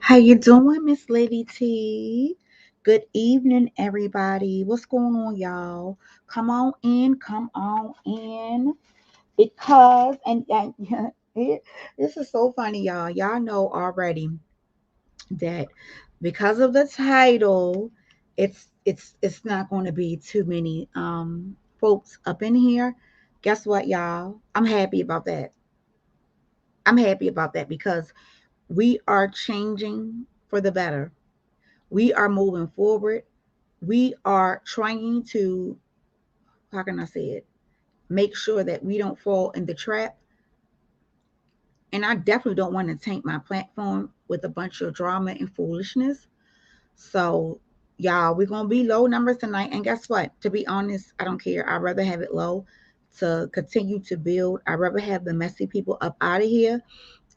How you doing, Miss Lady T? Good evening, everybody. What's going on, y'all? Come on in, come on in. Because and this is so funny, y'all. Y'all know already that because of the title, it's not going to be too many folks up in here. Guess what, y'all? I'm happy about that. I'm happy about that because we are changing for the better. We are moving forward. We are trying to, how can I say it, make sure that we don't fall in the trap. And I definitely don't want to taint my platform with a bunch of drama and foolishness. So, y'all, we're going to be low numbers tonight. And guess what? To be honest, I don't care. I'd rather have it low to continue to build. I'd rather have the messy people up out of here,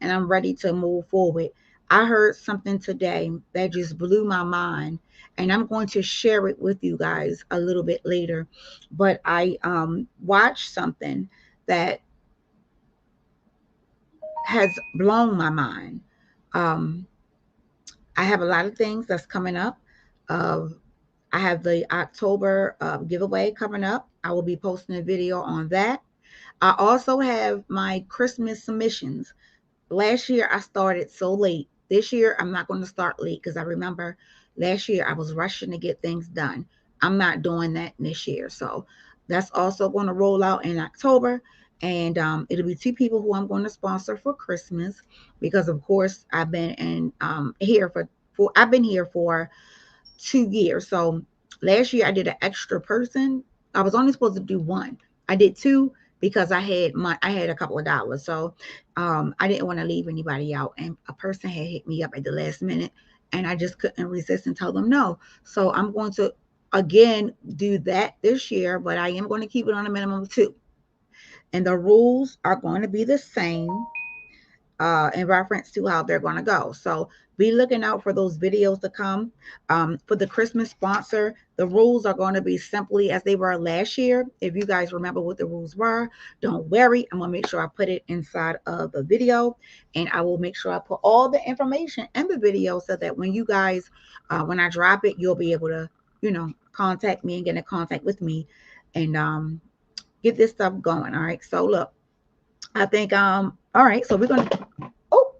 and I'm ready to move forward. I heard something today that just blew my mind, and I'm going to share it with you guys a little bit later. But I watched something that has blown my mind. Um, I have a lot of things that's coming up. Uh, I have the October giveaway coming up. I will be posting a video on that. I also have my Christmas submissions. Last year I started so late. This year I'm not going to start late because I remember last year I was rushing to get things done. I'm not doing that this year. So that's also going to roll out in October. And it'll be two people who I'm going to sponsor for Christmas because, of course, I've been here for I've been here for 2 years. So last year I did an extra person. I was only supposed to do one. I did two because I had a couple of dollars. So I didn't want to leave anybody out. And a person had hit me up at the last minute and I just couldn't resist and tell them no. So I'm going to again do that this year, but I am going to keep it on a minimum of two. And the rules are going to be the same in reference to how they're going to go. So be looking out for those videos to come. For the Christmas sponsor, the rules are going to be simply as they were last year. If you guys remember what the rules were, don't worry. I'm going to make sure I put it inside of the video, and I will make sure I put all the information in the video so that when you guys, when I drop it, you'll be able to, contact me and get in contact with me and get this stuff going. All right. So look, I think all right, so we're gonna oh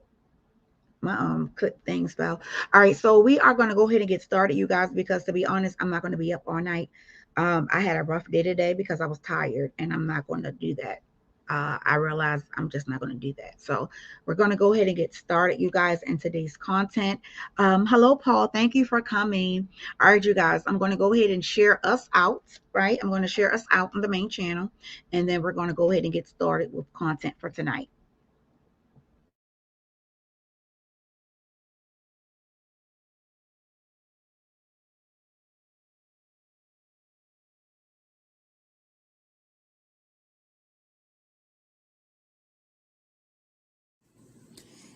my clip things fell. All right, so we are gonna go ahead and get started, you guys, because to be honest, I'm not gonna be up all night. I had a rough day today because I was tired, and I'm not gonna do that. I realized I'm just not going to do that. So we're going to go ahead and get started, you guys, in today's content. Hello, Paul. Thank you for coming. All right, you guys, I'm going to go ahead and share us out, right? I'm going to share us out on the main channel, and then we're going to go ahead and get started with content for tonight.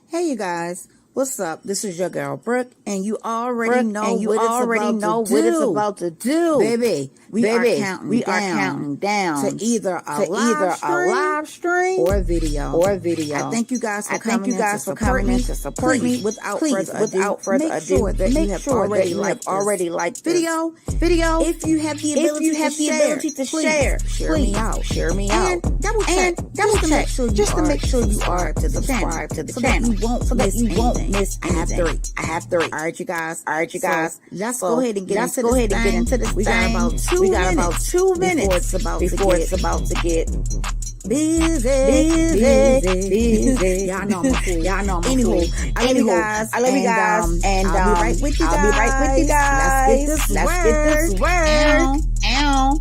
Hey you guys, what's up? This is your girl Brooke, and you already know what it's about to do. Baby, we are counting down to either a live stream or a video. I thank you guys for coming in to support me. Without further ado, make sure that you have already liked video. If you have the ability to share, share me out. And double check just to make sure you are subscribed to the channel. So that you won't miss anything. I have three. All right, you guys. So let's go ahead and get into this. We got about 2 minutes before it's about to get busy. Y'all know I'm a fool. Anywho, I love you guys. And I'll be right with you guys. Let's get this word. Ow.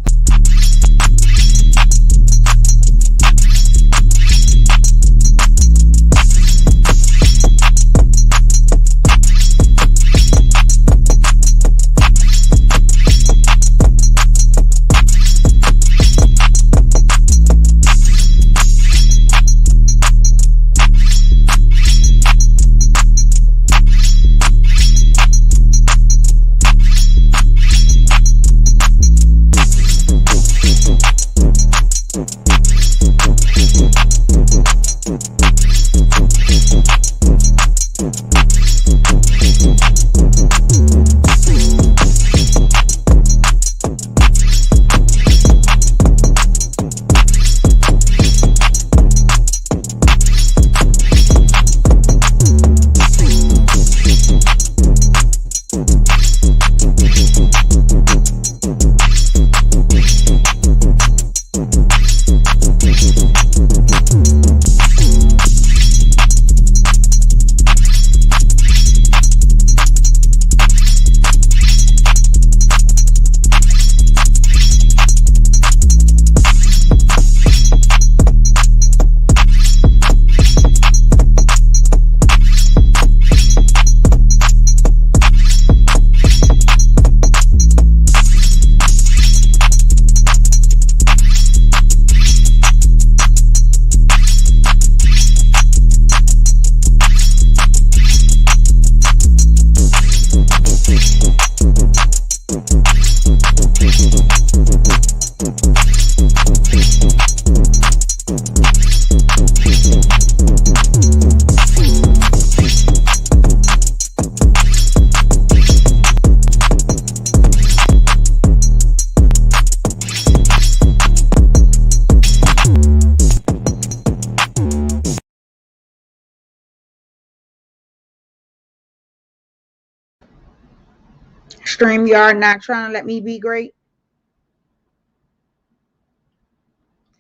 StreamYard not trying to let me be great.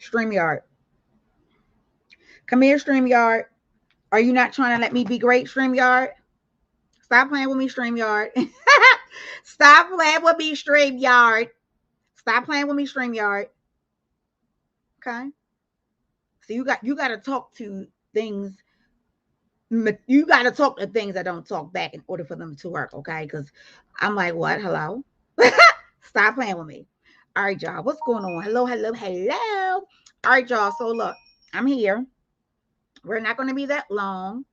StreamYard. Come here, StreamYard. Are you not trying to let me be great, StreamYard? Stop playing with me, StreamYard. Stop playing with me, StreamYard. Stop playing with me, StreamYard. Okay? So you got to talk to things. You got to talk to things that don't talk back in order for them to work, okay? Because I'm like, what? Hello? Stop playing with me. All right, y'all. What's going on? Hello, hello, hello. All right, y'all. So look, I'm here. We're not going to be that long,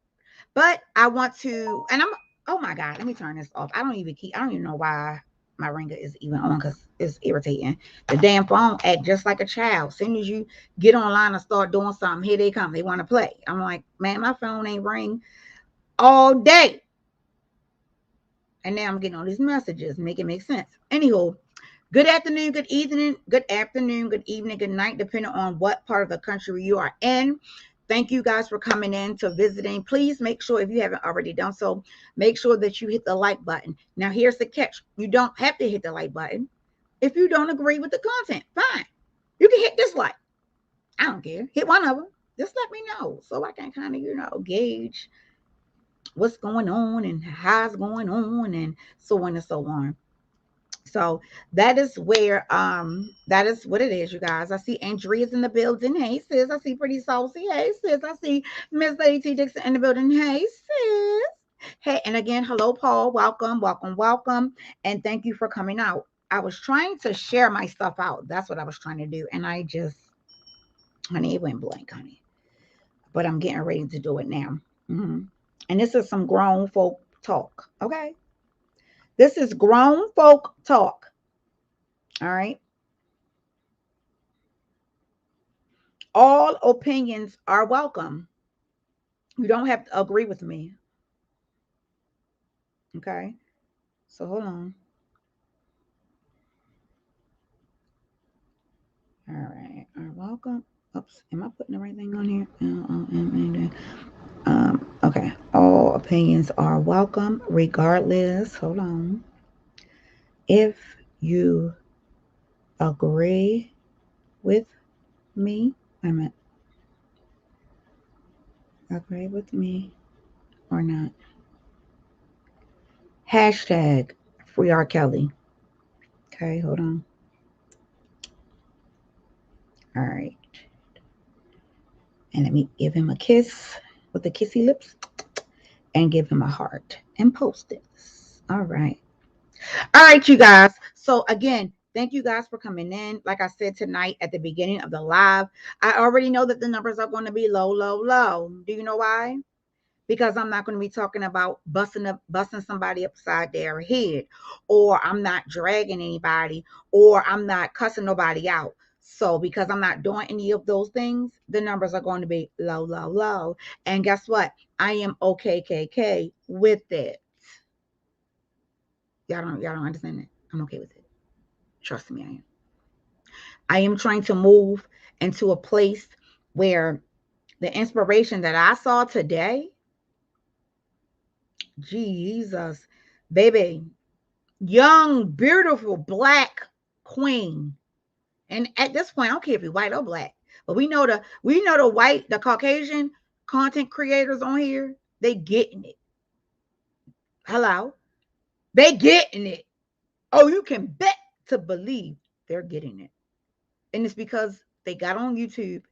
but I want to, and oh my God, let me turn this off. I don't even know why my ringer is even on because it's irritating. The damn phone act just like a child. As soon as you get online and start doing something, here they come. They want to play. I'm like, man, my phone ain't ring all day. And now I'm getting all these messages. Make it make sense. Anywho, good afternoon, good evening, good evening, good night, depending on what part of the country you are in. Thank you guys for coming in to visiting. Please make sure, if you haven't already done so, make sure that you hit the like button. Now, here's the catch. You don't have to hit the like button. If you don't agree with the content, fine. You can hit dislike. I don't care. Hit one of them. Just let me know so I can kind of, gauge what's going on and how it's going on and so on and so on. So that is where that is what it is, you guys. I see Andrea's in the building. Hey sis. I see Pretty Saucy. Hey sis. I see Miss Lady T Dixon in the building. Hey sis. Hey, and again, hello Paul. Welcome, welcome, welcome. And thank you for coming out. I was trying to share my stuff out. That's what I was trying to do. And I just, honey, it went blank, honey. But I'm getting ready to do it now. Mm-hmm. And this is some grown folk talk. Okay. This is grown folk talk. All right. All opinions are welcome. You don't have to agree with me. Okay. So hold on. All right. Are welcome. Oops. Am I putting the right thing on here? Okay. All opinions are welcome, regardless. Hold on. If you agree with me, wait a minute. Agree with me or not? Hashtag free R. Kelly. Okay, hold on. All right. And let me give him a kiss with the kissy lips and give him a heart and post this. All right. All right, you guys. So again, thank you guys for coming in. Like I said tonight at the beginning of the live, I already know that the numbers are going to be low, low, low. Do you know why? Because I'm not going to be talking about busting somebody upside their head, or I'm not dragging anybody, or I'm not cussing nobody out. So because I'm not doing any of those things, the numbers are going to be low, low, low. And guess what? I am OKKK with it. Y'all don't understand that. I'm okay with it. Trust me, I am. I am trying to move into a place where the inspiration that I saw today, Jesus, baby, young, beautiful black queen. And at this point, I don't care if you're white or black, but we know the Caucasian content creators on here, they getting it. Hello? They getting it. Oh, you can bet to believe they're getting it. And it's because they got on YouTube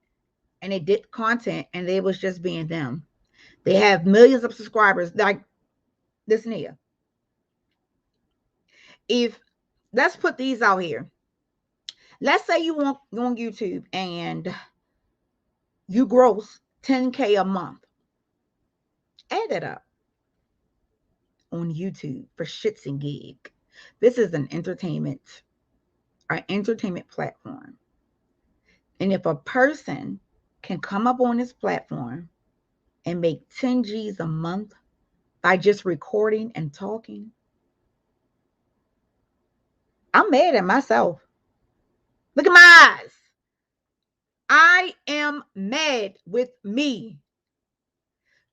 and they did content and they was just being them. They have millions of subscribers. Like, listen here. If let's put these out here. Let's say you want on YouTube and you gross 10K a month. Add it up on YouTube for shits and gig. This is an entertainment platform. And if a person can come up on this platform and make 10 G's a month by just recording and talking, I'm mad at myself. Look at my eyes. I am mad with me.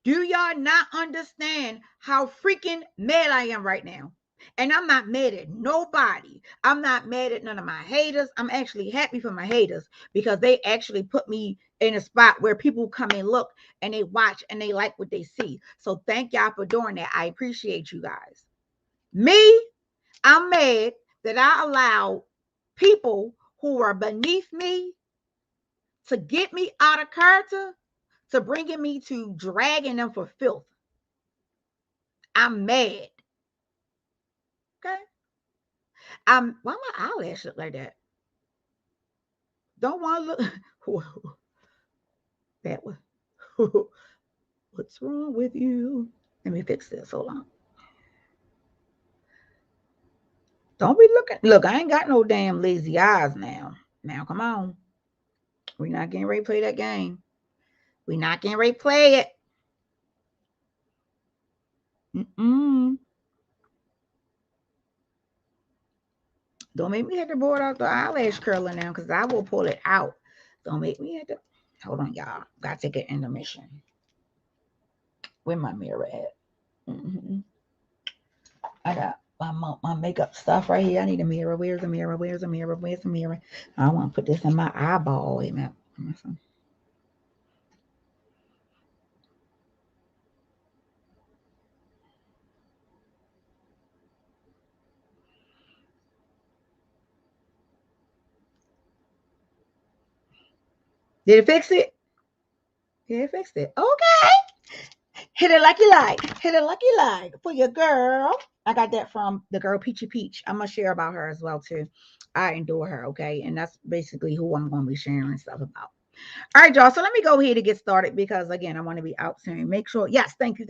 Do y'all not understand how freaking mad I am right now? And I'm not mad at nobody. I'm not mad at none of my haters. I'm actually happy for my haters because they actually put me in a spot where people come and look and they watch and they like what they see. So thank y'all for doing that. I appreciate you guys. Me, I'm mad that I allowed people who are beneath me to get me out of character, to bringing me to dragging them for filth. I'm mad. Okay. Why my eyelash look like that? Don't want to look. That was. What's wrong with you? Let me fix this. Hold on. Don't be looking. Look, I ain't got no damn lazy eyes now. Now, come on. We're not getting ready to play that game. We're not getting ready to play it. Don't make me have to board out the eyelash curler now because I will pull it out. Don't make me have to. Hold on, y'all. Got to take an intermission. Where my mirror at? I got my makeup stuff right here. I need a mirror. Where's the mirror? Where's the mirror? Where's the mirror? I want to put this in my eyeball. Wait a minute. Did it fix it? Yeah, it fixed it. Okay. Hit it like you like. Hit it like you like. For your girl. I got that from the girl Peachy Peach. I'm going to share about her as well, too. I adore her, okay? And that's basically who I'm going to be sharing stuff about. All right, y'all. So let me go ahead and get started because, again, I want to be out soon. Make sure. Yes, thank you.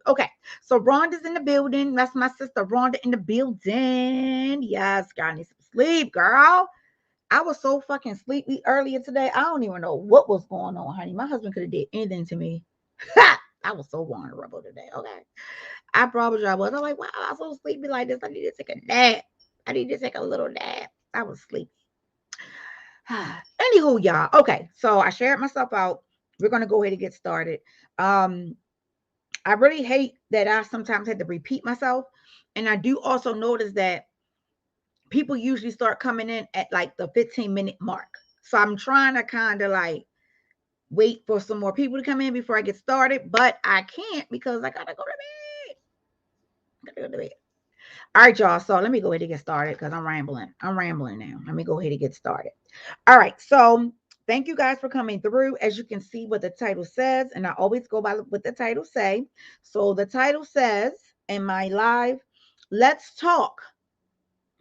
Okay. So Rhonda's in the building. That's my sister Rhonda in the building. Yes, girl, I need some sleep, girl. I was so fucking sleepy earlier today. I don't even know what was going on, honey. My husband could have did anything to me. I was so vulnerable today. Okay. I promise you I was. I'm like, wow, I'm so sleepy like this. I need to take a nap. I need to take a little nap. I was sleepy. Anywho, y'all. Okay. So I shared myself out. We're going to go ahead and get started. I really hate that I sometimes had to repeat myself. And I do also notice that people usually start coming in at like the 15-minute mark. So I'm trying to kind of like wait for some more people to come in before I get started, but I can't because I gotta go to bed. All right, y'all. So let me go ahead and get started because I'm rambling now. Let me go ahead and get started. All right. So thank you guys for coming through. As you can see what the title says, and I always go by what the title say. So the title says in my live, let's talk.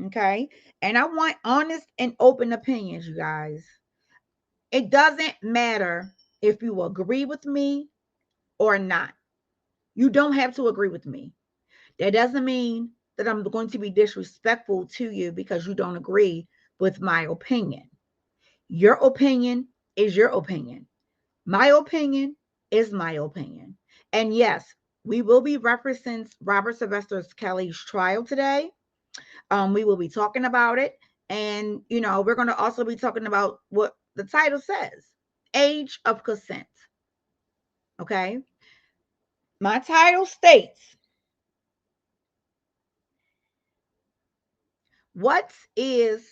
Okay. And I want honest and open opinions, you guys. It doesn't matter if you agree with me or not. You don't have to agree with me. That doesn't mean that I'm going to be disrespectful to you because you don't agree with my opinion. Your opinion is your opinion. My opinion is my opinion. And yes, we will be referencing Robert Sylvester Kelly's trial today. We will be talking about it. And, we're going to also be talking about what the title says, age of consent. Okay. My title states, what is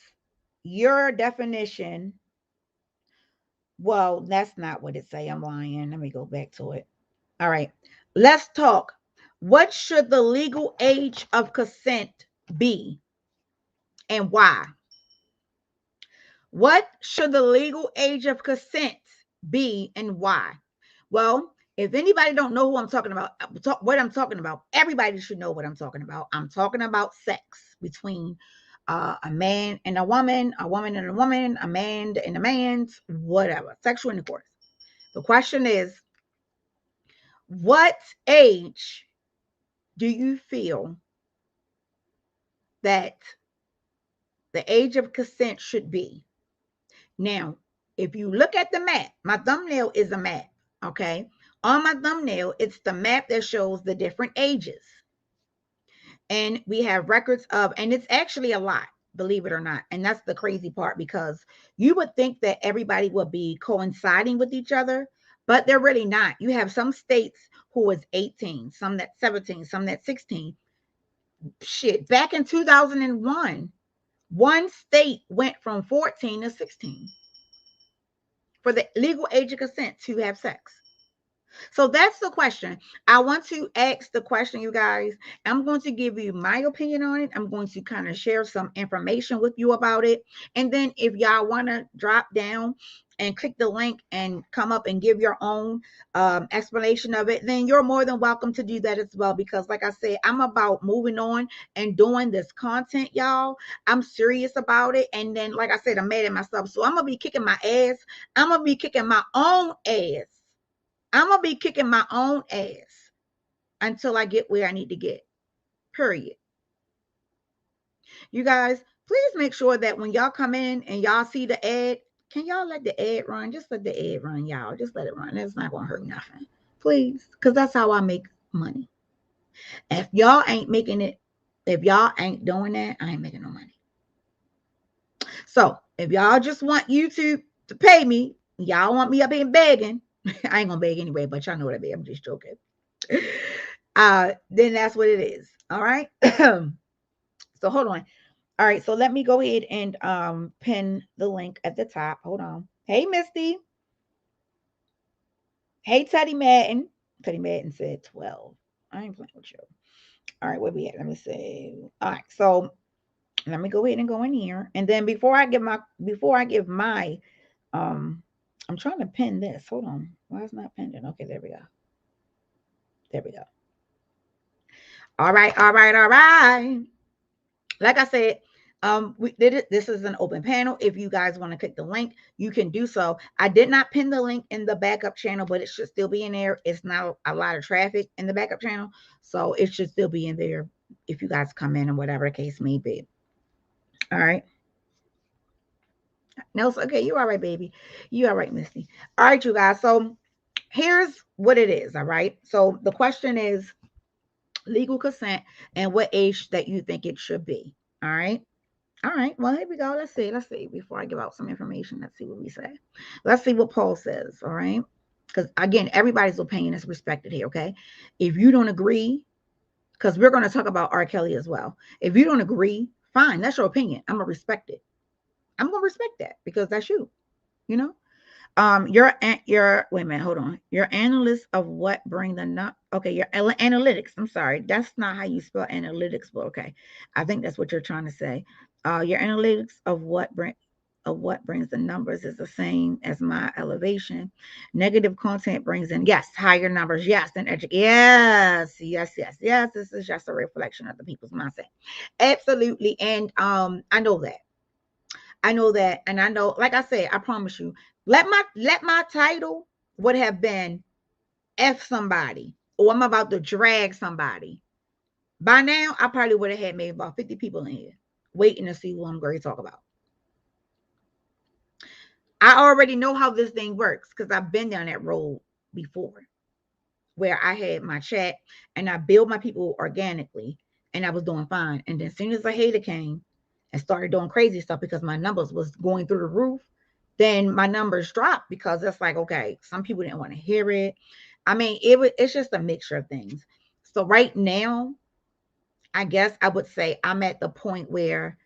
your definition? Well, that's not what it say. I'm lying. Let me go back to it. All right. Let's talk. What should the legal age of consent be and why? What should the legal age of consent be and why? Well, if anybody don't know who I'm talking about, what I'm talking about, everybody should know what I'm talking about. I'm talking about sex between a man and a woman and a woman, a man and a man's, whatever, sexual intercourse. The question is, what age do you feel that the age of consent should be? Now, if you look at the map, my thumbnail is a map, okay? On my thumbnail, it's the map that shows the different ages. And we have records of, and it's actually a lot, believe it or not. And that's the crazy part because you would think that everybody would be coinciding with each other, but they're really not. You have some states who is 18, some that's 17, some that's 16. shit, back in 2001, one state went from 14 to 16 for the legal age of consent to have sex. So that's the question. I want to ask the question, you guys. I'm going to give you my opinion on it. I'm going to kind of share some information with you about it. And then if y'all want to drop down and click the link and come up and give your own explanation of it, then you're more than welcome to do that as well. Because like I said, I'm about moving on and doing this content, y'all. I'm serious about it. And then, like I said, I'm mad at myself. So I'm going to be kicking my ass. I'm going to be kicking my own ass. I'm going to be kicking my own ass until I get where I need to get. Period. You guys, please make sure that when y'all come in and y'all see the ad, can y'all let the ad run? Just let the ad run, y'all. Just let it run. It's not going to hurt nothing. Please. Because that's how I make money. If y'all ain't making it, if y'all ain't doing that, I ain't making no money. So if y'all just want YouTube to pay me, y'all want me up here begging, I ain't gonna beg anyway, but y'all know what I mean. I'm just joking. Then that's what it is. All right. So hold on. All right. So let me go ahead and pin the link at the top. Hold on. Hey, Misty. Hey, Teddy Madden. Teddy Madden said 12. I ain't playing with you. All right, where we at? Let me see. All right. So let me go ahead and go in here. And then before I give my I'm trying to pin this. Hold on. Why is it not pinned? Okay, there we go. There we go. All right, all right, all right. Like I said, we did it. This is an open panel. If you guys want to click the link, you can do so. I did not pin the link in the backup channel, but it should still be in there. It's not a lot of traffic in the backup channel, so it should still be in there if you guys come in or whatever the case may be. All right. No, it's okay. You all right, baby. You all right, Misty. All right, you guys. So here's what it is. All right. So the question is legal consent and what age that you think it should be. All right. All right. Well, here we go. Let's see. Let's see. Before I give out some information, let's see what we say. Let's see what Paul says. All right. Because again, everybody's opinion is respected here. Okay. If you don't agree, because we're going to talk about R. Kelly as well. If you don't agree, fine. That's your opinion. I'm going to respect it. I'm going to respect that because that's you. You know, your wait a minute, hold on. Your analyst of what bring the not okay, your analytics. I'm sorry, that's not how you spell analytics, but okay. I think that's what you're trying to say. Your analytics of what brings the numbers is the same as my elevation. Negative content brings in yes, higher numbers, yes, and yes, yes, yes, yes. This is just a reflection of the people's mindset. Absolutely. And I know that. I know that, and I know, like I said, I promise you, let my title would have been F somebody, or I'm about to drag somebody. By now, I probably would have had maybe about 50 people in here waiting to see what I'm going to talk about. I already know how this thing works because I've been down that road before, where I had my chat and I build my people organically, and I was doing fine. And then as soon as a hater came and started doing crazy stuff because my numbers was going through the roof, then my numbers dropped because it's like, okay, some people didn't want to hear it. I mean, it's just a mixture of things. So right now, I guess I would say I'm at the point where,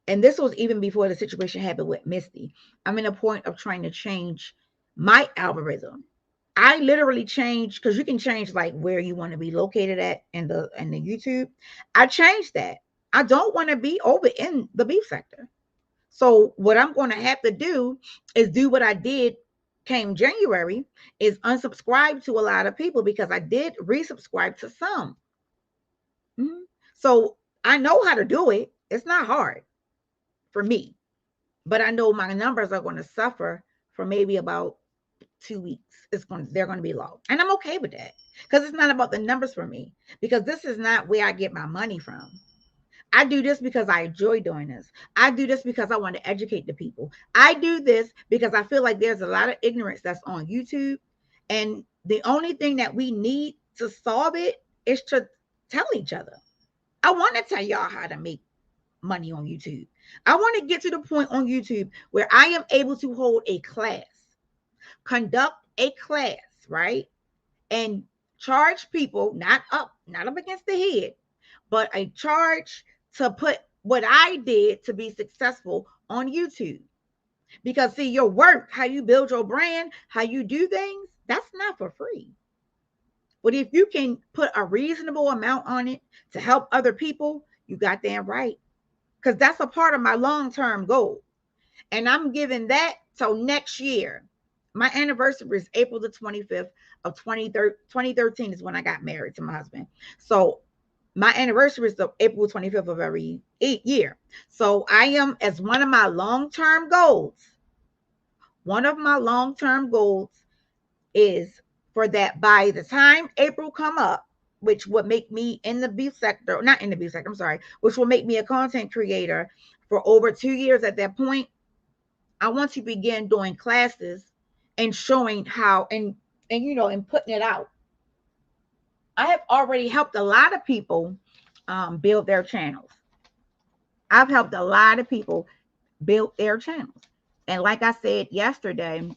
and this was even before the situation happened with Misty, I'm in a point of trying to change my algorithm. I literally changed, because you can change like where you want to be located at in the YouTube. I changed that. I don't want to be over in the beef sector. So what I'm going to have to do is do what I did came January, is unsubscribe to a lot of people, because I did resubscribe to some. Mm-hmm. So I know how to do it. It's not hard for me, but I know my numbers are going to suffer for maybe about 2 weeks. They're going to be low, and I'm okay with that, because it's not about the numbers for me, because this is not where I get my money from. I do this because I enjoy doing this. I do this because I want to educate the people. I do this because I feel like there's a lot of ignorance that's on YouTube, and the only thing that we need to solve it is to tell each other. I want to tell y'all how to make money on YouTube. I want to get to the point on YouTube where I am able to hold a class, conduct a class, right? And charge people not up against the head, but a charge to put what I did to be successful on YouTube. Because see, your work, how you build your brand, how you do things, that's not for free. But if you can put a reasonable amount on it to help other people, you got damn right. Because that's a part of my long-term goal. And I'm giving that till next year. My anniversary is April the 25th of 2013 is when I got married to my husband. So my anniversary is the April 25th of every year. So I am, as one of my long-term goals, is for that by the time April come up, which would make me in the beef sector, not in the beef sector, I'm sorry, which will make me a content creator for over 2 years at that point. I want to begin doing classes and showing how and and putting it out. I have already helped a lot of people build their channels. I've helped a lot of people build their channels. And like I said yesterday,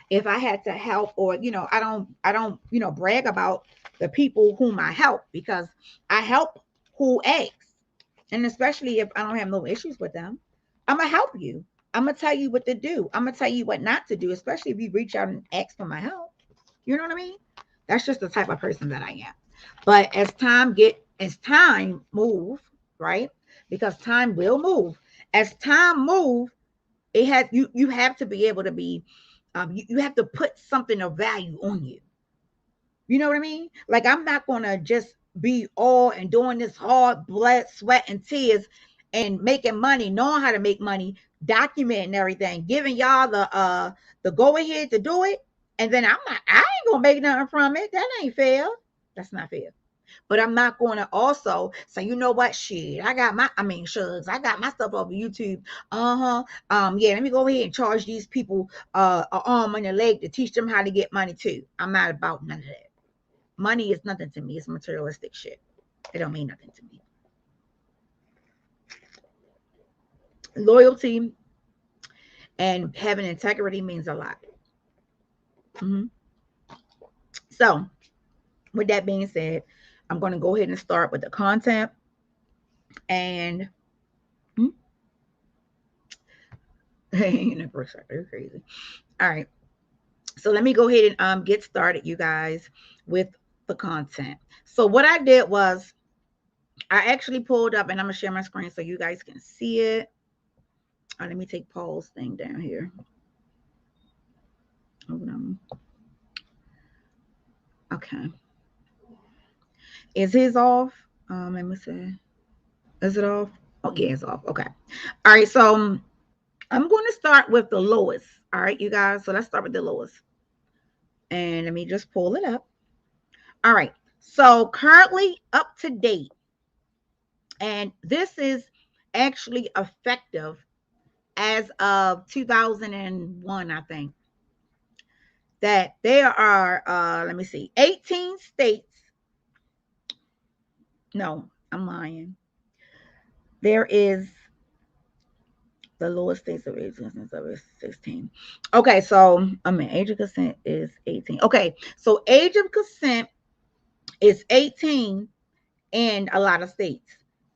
if I had to help, or I don't brag about the people whom I help, because I help who asks. And especially if I don't have no issues with them, I'm gonna help you. I'm gonna tell you what to do. I'm gonna tell you what not to do, especially if you reach out and ask for my help. You know what I mean? That's just the type of person that I am. But as time move, right? Because time will move. As time move, it has you have to be able to be you have to put something of value on you. You know what I mean? Like, I'm not gonna just be all and doing this hard blood, sweat, and tears and making money, knowing how to make money, documenting everything, giving y'all the go ahead to do it, and then I ain't gonna make nothing from it. That ain't fair. That's not fair. But I'm not going to also say, you know what, shit, shucks, I got my stuff over YouTube. Yeah, let me go ahead and charge these people an arm and a leg to teach them how to get money too. I'm not about none of that. Money is nothing to me. It's materialistic shit. It don't mean nothing to me. Loyalty and having integrity means a lot. Mm-hmm. So, with that being said, I'm going to go ahead and start with the content. And you're crazy. All right. So let me go ahead and get started, you guys, with the content. So what I did was I actually pulled up, and I'm going to share my screen so you guys can see it. Let me take Paul's thing down here. Hold on. Okay. Is his off? Let me see. Is it off? Oh, yeah, it's off. Okay. All right. So I'm going to start with the lowest. All right, you guys. So let's start with the lowest. And let me just pull it up. All right. So currently up to date, and this is actually effective as of 2001, I think, that there are, let me see, 18 states. No, I'm lying. There is the lowest states of age consent is 16. Okay, so age of consent is 18. Okay, so age of consent is 18 in a lot of states.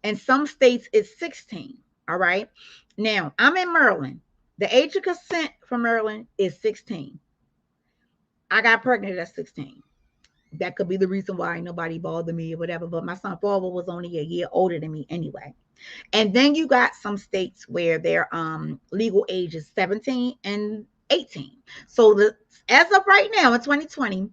In some states, it's 16. All right. Now, I'm in Maryland. The age of consent for Maryland is 16. I got pregnant at 16. That could be the reason why nobody bothered me or whatever. But my son Father was only a year older than me anyway. And then you got some states where their legal age is 17 and 18. So as of right now in 2020,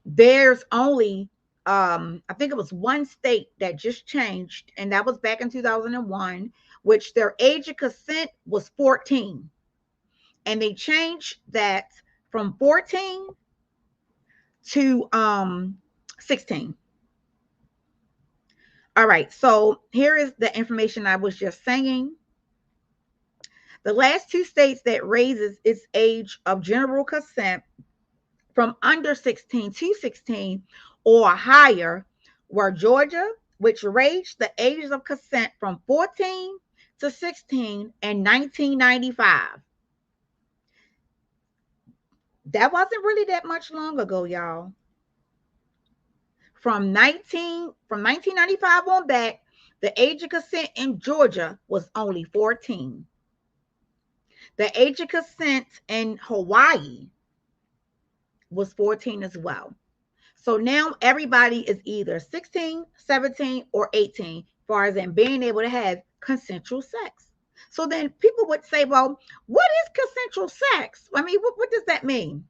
there's only I think it was one state that just changed, and that was back in 2001, which their age of consent was 14. And they changed that from 14 to 16. All right, so here is the information I was just saying. The last two states that raises its age of general consent from under 16 to 16 or higher were Georgia, which raised the ages of consent from 14 to 16 in 1995. That wasn't really that much long ago, y'all. from 1995 on back, the age of consent in Georgia was only 14. The age of consent in Hawaii was 14 as well. So now everybody is either 16, 17, or 18, as far as in being able to have consensual sex. So then people would say, well, what is consensual sex? I mean, what does that mean?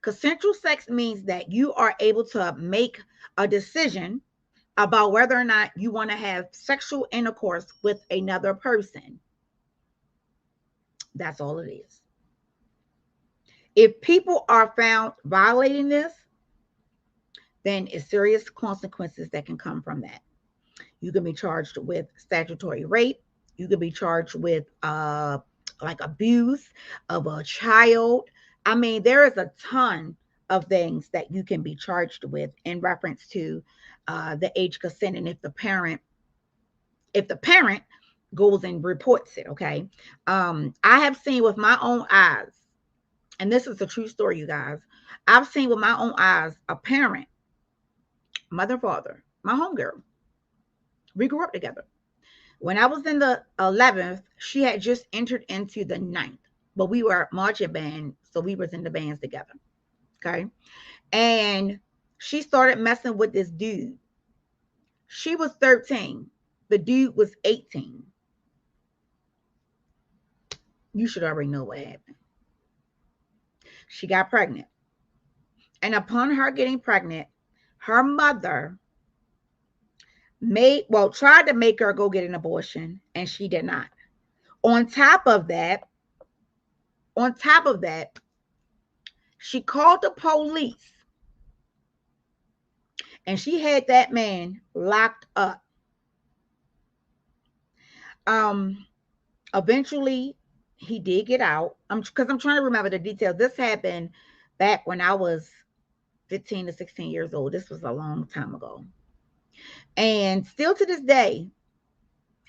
Consensual sex means that you are able to make a decision about whether or not you want to have sexual intercourse with another person. That's all it is. If people are found violating this, then it's serious consequences that can come from that. You can be charged with statutory rape. You can be charged with like abuse of a child. I mean, there is a ton of things that you can be charged with in reference to the age consent. And if the parent goes and reports it, okay. I have seen with my own eyes, and this is a true story, you guys. I've seen with my own eyes a parent, mother, father, my homegirl. We grew up together. When I was in the 11th, she had just entered into the 9th, but we were marching band, so we was in the bands together. Okay. And she started messing with this dude. She was 13. The dude was 18. You should already know what happened. She got pregnant. And upon her getting pregnant, her mother tried to make her go get an abortion, and she did not. On top of that, she called the police, and she had that man locked up. Eventually he did get out. Because I'm trying to remember the details. This happened back when I was 15 to 16 years old. This was a long time ago. And still to this day,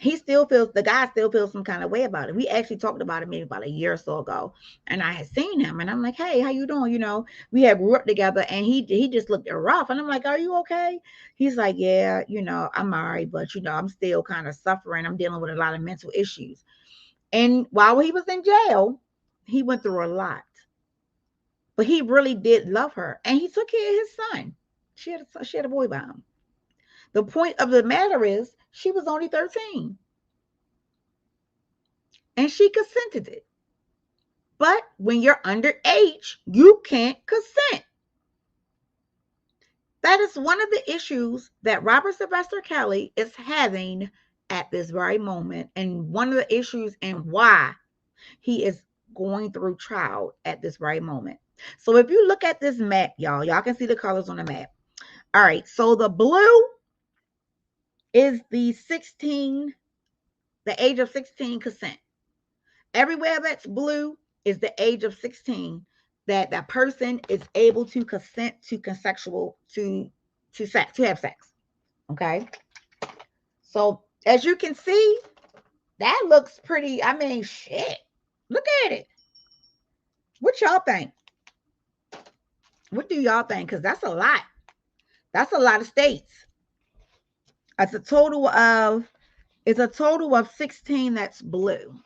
the guy still feels some kind of way about it. We actually talked about it maybe about a year or so ago, and I had seen him, and I'm like, hey, how you doing? You know, we had grew up together, and he just looked rough, and I'm like, are you okay? He's like, yeah, you know, I'm alright, but you know, I'm still kind of suffering. I'm dealing with a lot of mental issues. And while he was in jail, he went through a lot, but he really did love her, and he took care of his son. She had a boy by him. The point of the matter is, she was only 13. And she consented it. But when you're underage, you can't consent. That is one of the issues that Robert Sylvester Kelly is having at this very moment. And one of the issues and why he is going through trial at this very moment. So if you look at this map, y'all can see the colors on the map. All right. So the blue is the age of 16 consent. Everywhere that's blue is the age of 16 that that person is able to consent to have sex. Okay. So as you can see, that looks pretty. I mean, shit. Look at it. What y'all think? What do y'all think? Because that's a lot. That's a lot of states. It's a total of 16 that's blue.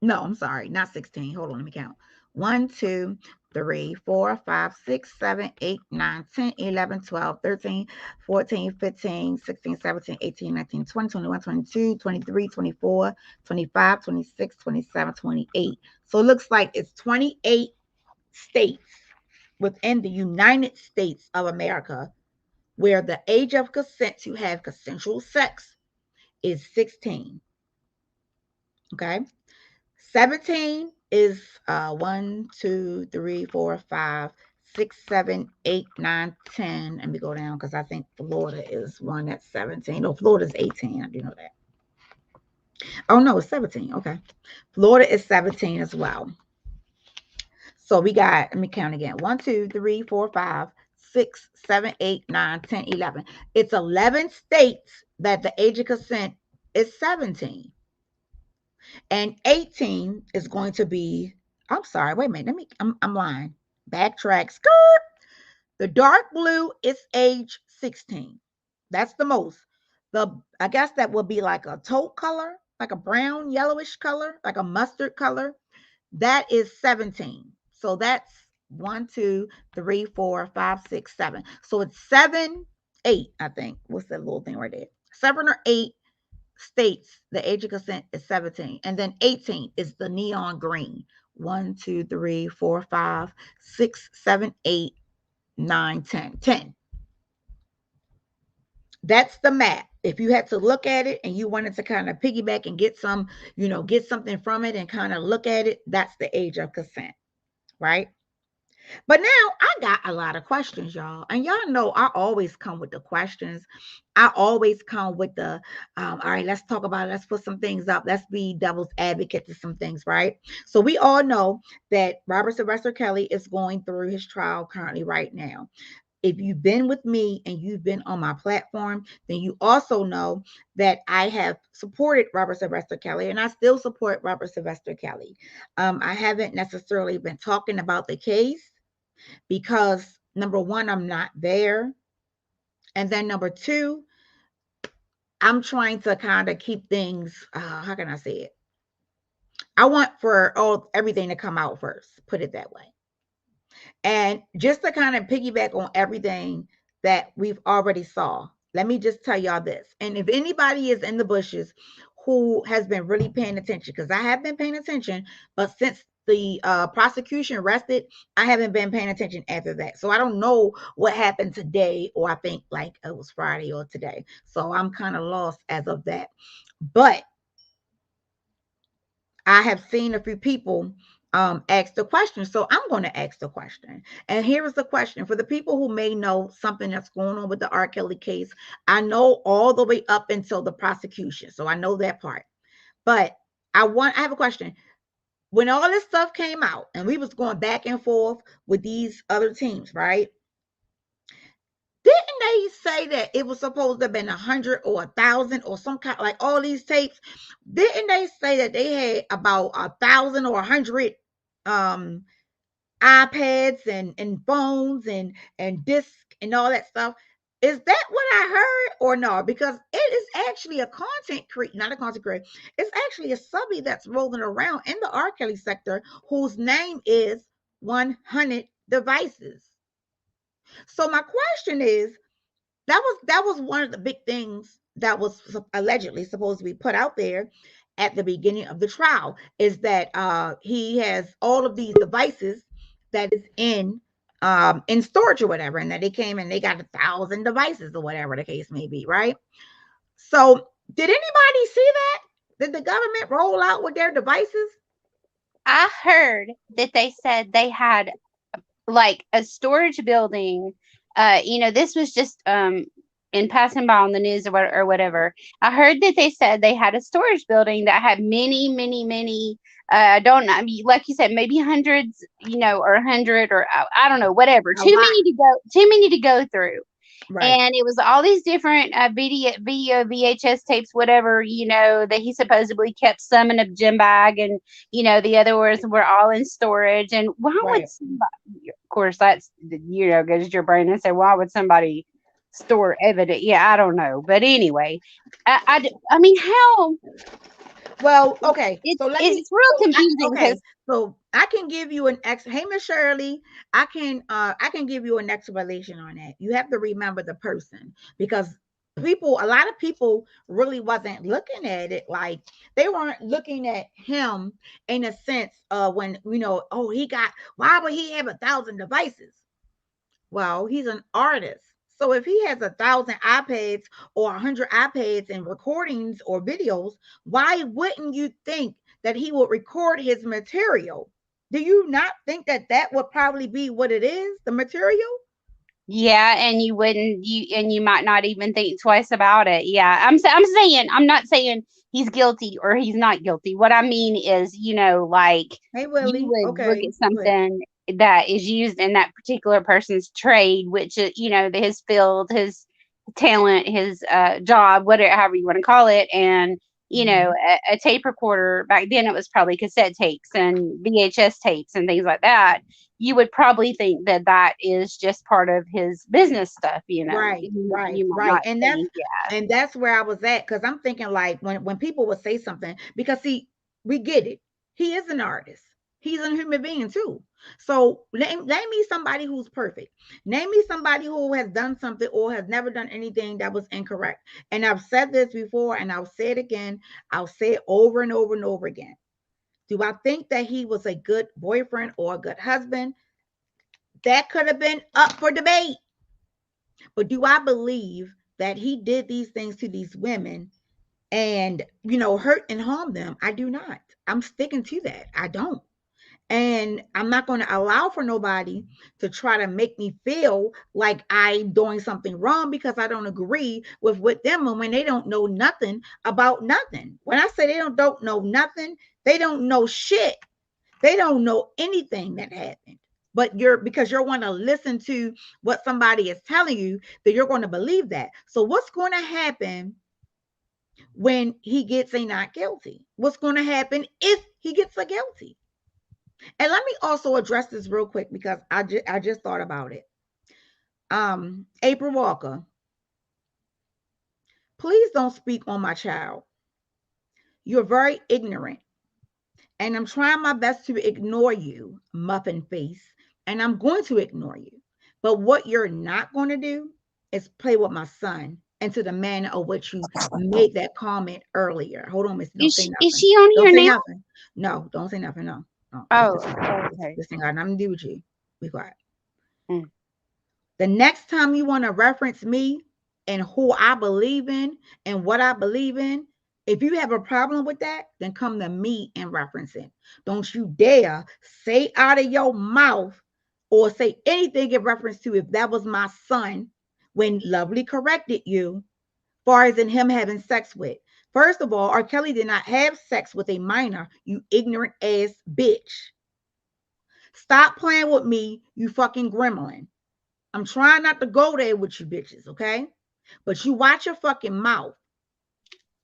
No, I'm sorry, not 16. Hold on, let me count. 1, 2, 3, 4, 5, 6, 7, 8, 9, 10, 11, 12, 13, 14, 15, 16, 17, 18, 19, 20, 21, 22, 23, 24, 25, 26, 27, 28. So it looks like it's 28 states within the United States of America where the age of consent to have consensual sex is 16. Okay. 17 is 1, 2, 3, 4, 5, 6, 7, 8, 9, 10. Let me go down because I think Florida is one that's 17. No, Florida's 18. I do know that. Oh, no, it's 17. Okay. Florida is 17 as well. So we got, let me count again. 1, 2, 3, 4, 5, 6, 7, 8, 9, 10, 11. It's 11 states that the age of consent is 17. And 18 is going to be, I'm sorry, wait a minute. I'm lying. Backtrack. Skirt. The dark blue is age 16. That's the most. I guess that would be like a taupe color, like a brown, yellowish color, like a mustard color. That is 17. So that's 1, 2, 3, 4, 5, 6, 7. So it's 7, 8, I think. What's that little thing right there? 7 or 8 states the age of consent is 17. And then 18 is the neon green. 1, 2, 3, 4, 5, 6, 7, 8, 9, 10. 10. That's the map. If you had to look at it and you wanted to kind of piggyback and get some, get something from it and kind of look at it, that's the age of consent, right? But now I got a lot of questions, y'all. And y'all know I always come with the questions. I always come with the, all right, let's talk about it. Let's put some things up. Let's be devil's advocate to some things, right? So we all know that Robert Sylvester Kelly is going through his trial currently right now. If you've been with me and you've been on my platform, then you also know that I have supported Robert Sylvester Kelly, and I still support Robert Sylvester Kelly. I haven't necessarily been talking about the case because, number one, I'm not there. And then number two, I'm trying to kind of keep things, how can I say it? I want for everything to come out first, put it that way. And just to kind of piggyback on everything that we've already saw, let me just tell y'all this. And if anybody is in the bushes who has been really paying attention, because I have been paying attention, but since the prosecution rested, I haven't been paying attention after that. So I don't know what happened today, or I think like it was Friday or today. So I'm kind of lost as of that. But I have seen a few people ask the question. So I'm going to ask the question. And here is the question for the people who may know something that's going on with the R. Kelly case. I know all the way up until the prosecution. So I know that part. But I have a question. When all this stuff came out and we was going back and forth with these other teams, right? Didn't they say that it was supposed to have been 100 or 1,000 or some kind, like all these tapes? Didn't they say that they had about 1,000 or 100 iPads and phones and discs and all that stuff? Is that what I heard or no? Because it is actually a content creator, not a content creator. It's actually a subby that's rolling around in the R. Kelly sector whose name is 100 Devices. So my question is, that was one of the big things that was allegedly supposed to be put out there at the beginning of the trial, is that he has all of these devices that is in storage or whatever, and that they came and they got 1,000 devices or whatever the case may be, right? So did anybody see that? Did the government roll out with their devices? I heard that they said they had like a storage building. This was just in passing by on the news or whatever. I heard that they said they had a storage building that had many, many, many. I don't know. I mean, like you said, maybe hundreds, or 100, or I don't know, whatever. Too many to go through. Right. And it was all these different video, VHS tapes, whatever, that he supposedly kept some in a gym bag, and the other ones were all in storage. And why would somebody, of course, that's goes to your brain and say, why would somebody store evidence? Yeah, I don't know, but anyway, I mean, how? Well, okay. It's real confusing. Okay, so I can give you hey, Miss Shirley, I can give you an explanation on that. You have to remember the person, because a lot of people really wasn't looking at it like, they weren't looking at him in a sense of when, why would he have 1,000 devices? Well, he's an artist. So if he has 1,000 iPads or 100 iPads and recordings or videos, why wouldn't you think that he would record his material? Do you not think that that would probably be what it is, the material? Yeah, and you might not even think twice about it. Yeah, I'm saying, I'm not saying he's guilty or he's not guilty. What I mean is, like, hey, Willie, you would look at something that is used in that particular person's trade, which is, his field, his talent, his job, whatever, however you want to call it. And, a tape recorder, back then it was probably cassette tapes and VHS tapes and things like that. you would probably think that that is just part of his business stuff, you know. Right, right, You might right. not think, yeah. And that's where I was at, because I'm thinking like when people would say something, because see, we get it. He is an artist. He's a human being too. So name me somebody who's perfect. Name me somebody who has done something or has never done anything that was incorrect. And I've said this before and I'll say it again. I'll say it over and over and over again. Do I think that he was a good boyfriend or a good husband? That could have been up for debate. But do I believe that he did these things to these women and, hurt and harm them? I do not. I'm sticking to that. I don't. And I'm not going to allow for nobody to try to make me feel like I'm doing something wrong because I don't agree with them when they don't know nothing about nothing. When I say they don't know nothing, they don't know shit. They don't know anything that happened. But because you're going to listen to what somebody is telling you, that you're going to believe that. So what's going to happen when he gets a not guilty? What's going to happen if he gets a guilty? And let me also address this real quick because I just thought about it. April Walker, please don't speak on my child. You're very ignorant. And I'm trying my best to ignore you, muffin face. And I'm going to ignore you. But what you're not going to do is play with my son and to the manner of which you made that comment earlier. Hold on, Miss. Don't say nothing. Is she on don't here say now? Nothing. No, don't say nothing. No. Oh, okay. This thing got nothing to do with you. Be quiet. The next time you want to reference me and who I believe in and what I believe in, if you have a problem with that, then come to me and reference it. Don't you dare say out of your mouth or say anything in reference to if that was my son when Lovely corrected you, far as in him having sex with. First of all, R. Kelly did not have sex with a minor, you ignorant ass bitch. Stop playing with me, you fucking gremlin. I'm trying not to go there with you bitches, okay? But you watch your fucking mouth.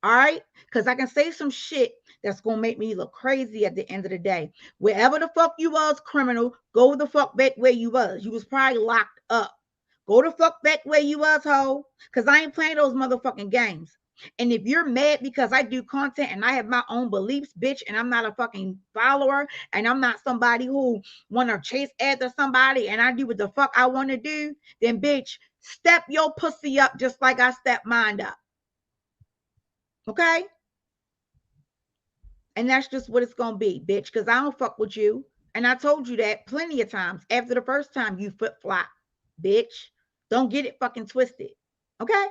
All right? Because I can say some shit that's going to make me look crazy at the end of the day. Wherever the fuck you was, criminal, go the fuck back where you was. You was probably locked up. Go the fuck back where you was, ho. Because I ain't playing those motherfucking games. And if you're mad because I do content and I have my own beliefs, bitch, and I'm not a fucking follower, and I'm not somebody who want to chase after somebody and I do what the fuck I want to do, then bitch, step your pussy up just like I step mine up. Okay? And that's just what it's going to be, bitch, because I don't fuck with you. And I told you that plenty of times after the first time you flip-flop, bitch. Don't get it fucking twisted. Okay?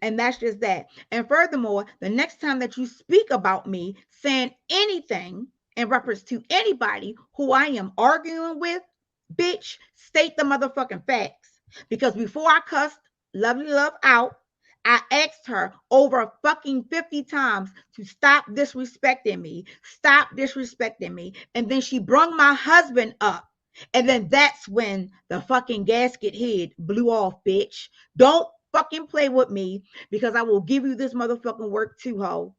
And that's just that. And furthermore, the next time that you speak about me saying anything in reference to anybody who I am arguing with, bitch, state the motherfucking facts. Because before I cussed Lovely Love out, I asked her over fucking 50 times to stop disrespecting me. Stop disrespecting me. And then she brung my husband up. And then that's when the fucking gasket head blew off, bitch. Don't fucking play with me because I will give you this motherfucking work too, ho.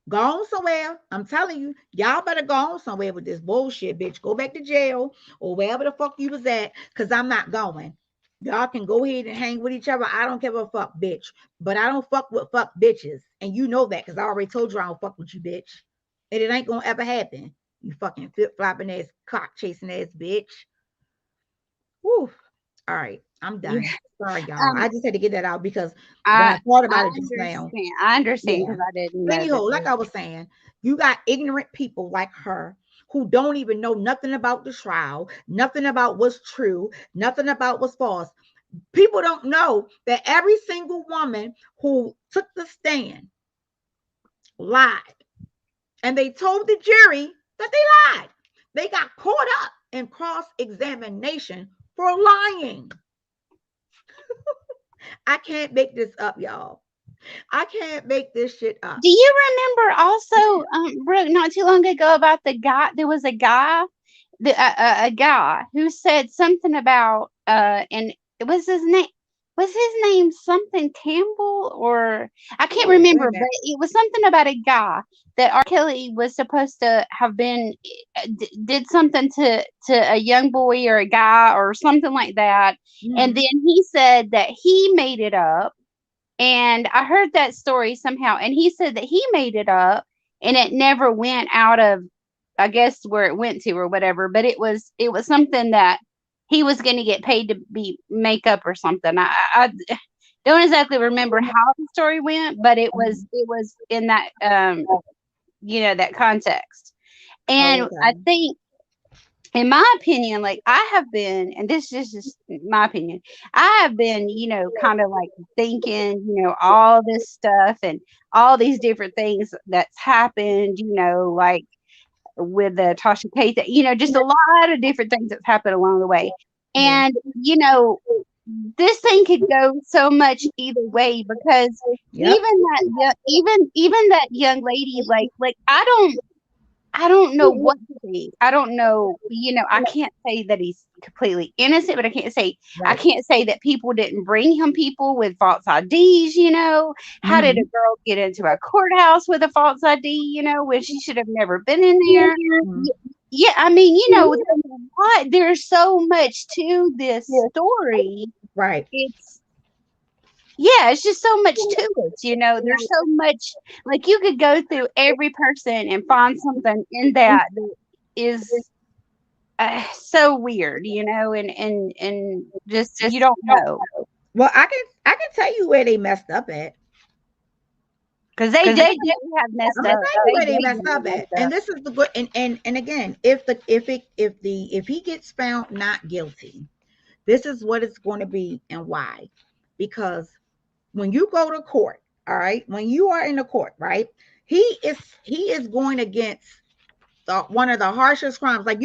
Go on somewhere. I'm telling you, y'all better go on somewhere with this bullshit, bitch. Go back to jail or wherever the fuck you was at, because I'm not going. Y'all can go ahead and hang with each other. I don't give a fuck, bitch. But I don't fuck with fuck bitches. And you know that because I already told you I don't fuck with you, bitch. And it ain't gonna ever happen. You fucking flip-flopping ass, cock-chasing ass bitch. Woo. All right. I'm done. Sorry, y'all. I just had to get that out because when I thought about it just now. I understand because I didn't know. Anyhow, like I was saying, you got ignorant people like her who don't even know nothing about the trial, nothing about what's true, nothing about what's false. People don't know that every single woman who took the stand lied. And they told the jury that they lied. They got caught up in cross-examination for lying. I can't make this up, y'all. I can't make this shit up. Do you remember also, Brooke, not too long ago about the guy? There was a guy, a guy who said something about, and it was his name. was his name something Campbell, or I can't Oh, wait a remember, but minute. it was something about a guy that R. Kelly was supposed to have been did something to a young boy or a guy or something like that, and then he said that he made it up, and I heard that story somehow, and he said that he made it up, and it never went out of, I guess, where it went to or whatever, but it was something that he was going to get paid to be make up or something. I don't exactly remember how the story went, but it was in that that context. And I Okay. think, in my opinion, like I have been, and this is just my opinion, I have been, kind of like thinking, all this stuff and all these different things that's happened, like with the Tasha K thing, just a lot of different things that's happened along the way. Yeah. And, this thing could go so much either way, because Yep. even that young lady, like I don't know what to think. I don't know, I can't say that he's completely innocent, but I Right. can't say that people didn't bring him people with false IDs, How did a girl get into a courthouse with a false ID, when she should have never been in there? Yeah, I mean, there's so much to this story. Right. It's just so much to it, there's so much, like, you could go through every person and find something in that is so weird, and just you don't know, Well, I can tell you where they messed up at. because they definitely have messed I'm gonna up. tell you They where they messed definitely up messed at. up. And this is the good, and again, if he gets found not guilty, this is what it's going to be and why. Because when you go to court, all right, when you are in the court, right, he is going against one of the harshest crimes. Like,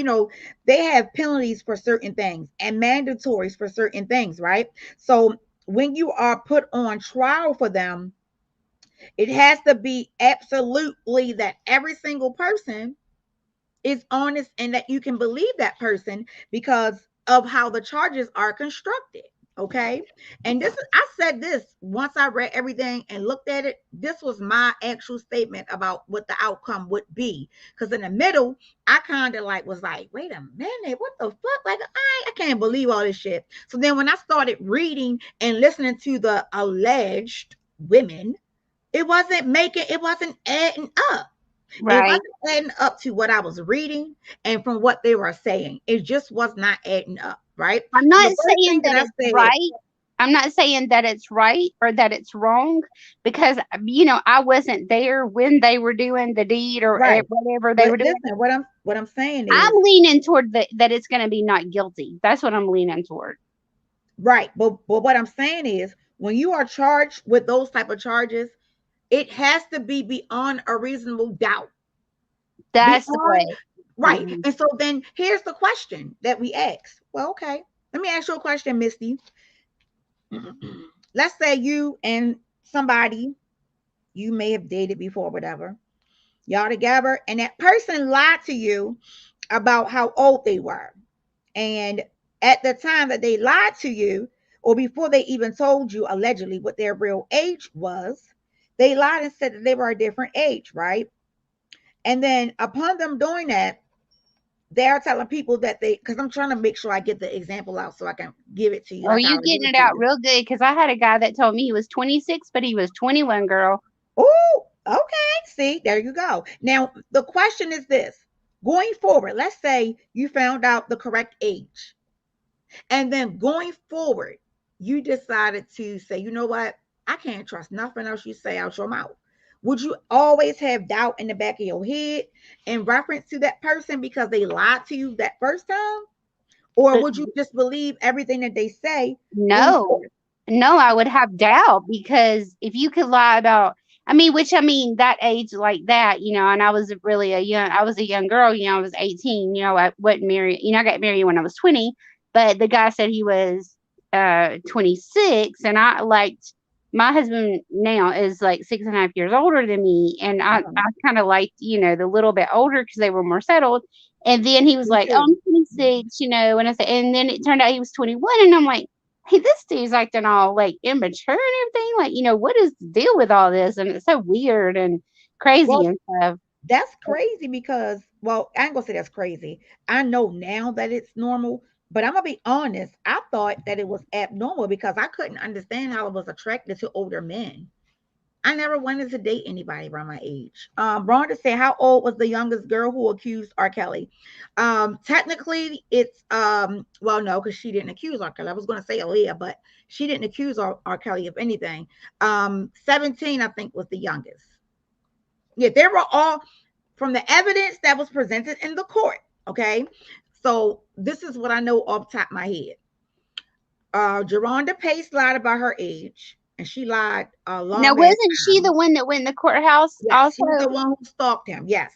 they have penalties for certain things and mandatories for certain things, right? So when you are put on trial for them, it has to be absolutely that every single person is honest and that you can believe that person because of how the charges are constructed. Okay. And I said this once I read everything and looked at it. This was my actual statement about what the outcome would be. Because in the middle, I kind of was like, wait a minute, what the fuck? Like, I can't believe all this shit. So then when I started reading and listening to the alleged women, it wasn't adding up. It Right. wasn't adding up to what I was reading and from what they were saying. It just was not adding up, right? I'm So the not first saying thing that that I it's said, right. I'm not saying that it's right or that it's wrong, because I wasn't there when they were doing the deed or right. whatever they But were doing. listen, what I'm saying I'm is leaning toward that it's going to be not guilty. That's what I'm leaning toward. right. But what I'm saying is when you are charged with those type of charges, it has to be beyond a reasonable doubt. That's the Beyond way. right. Mhm. And so then here's the question that we ask. Well, okay. Let me ask you a question, Misty. Let's say you and somebody you may have dated before, whatever, y'all together, and that person lied to you about how old they were. And at the time that they lied to you, or before they even told you allegedly what their real age was, they lied and said that they were a different age, right? And then upon them doing that, they're telling people that because I'm trying to make sure I get the example out so I can give it to you Oh, like I you would give getting it it to out you. real good, because I had a guy that told me he was 26, but he was 21, girl. Oh, okay. See, there you go. Now, the question is this: going forward, let's say you found out the correct age, and then going forward, you decided to say, you know what? I can't trust nothing else you say out your mouth. Would you always have doubt in the back of your head in reference to that person because they lied to you that first time? Or But would you just believe everything that they say going no, forward? no, I would have doubt, because if you could lie about, that age like that, and I was I was a young girl, I was 18, I wasn't married, I got married when I was 20, but the guy said he was 26, and my husband now is like 6.5 years older than me, and I kind of liked, the little bit older because they were more settled. And then he was Me like, "Oh, too. I'm 26," and I said, and then it turned out he was 21, and I'm like, hey, this dude's acting all like immature and everything. Like, what is the deal with all this? And it's so weird and crazy Well, and stuff. that's crazy because, well, I ain't gonna say that's crazy. I know now that it's normal, but I'm gonna be honest. I thought that it was abnormal because I couldn't understand how I was attracted to older men. I never wanted to date anybody around my age. Rhonda said, "How old was the youngest girl who accused R. Kelly?" Technically, it's well, no, because she didn't accuse R. Kelly. I was going to say Aaliyah, but she didn't accuse R. Kelly of anything. 17, I think, was the youngest. Yeah, they were all from the evidence that was presented in the court. Okay, so this is what I know off the top of my head. Jerronda Pace lied about her age, and she lied a Now, long ass wasn't she time. the one that went in the courthouse Yes, also? she was the one who stalked him. Yes,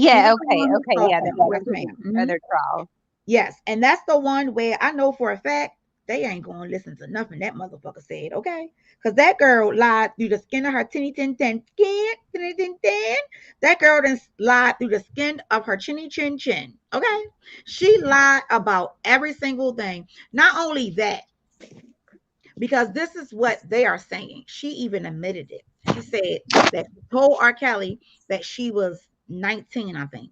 she Yeah, was the okay, one who okay, yeah, stalked that him. Yes, was ma'am. the other trial. Yes, and that's the one where I know for a fact they ain't gonna listen to nothing that motherfucker said, okay? Because that girl lied through the skin of her tinny tin tin skin, tinny tin tin. That girl done lied through the skin of her chinny chin chin, okay? She lied about every single thing. Not only that, because this is what they are saying. She even admitted it. She said that she told R. Kelly that she was 19, I think.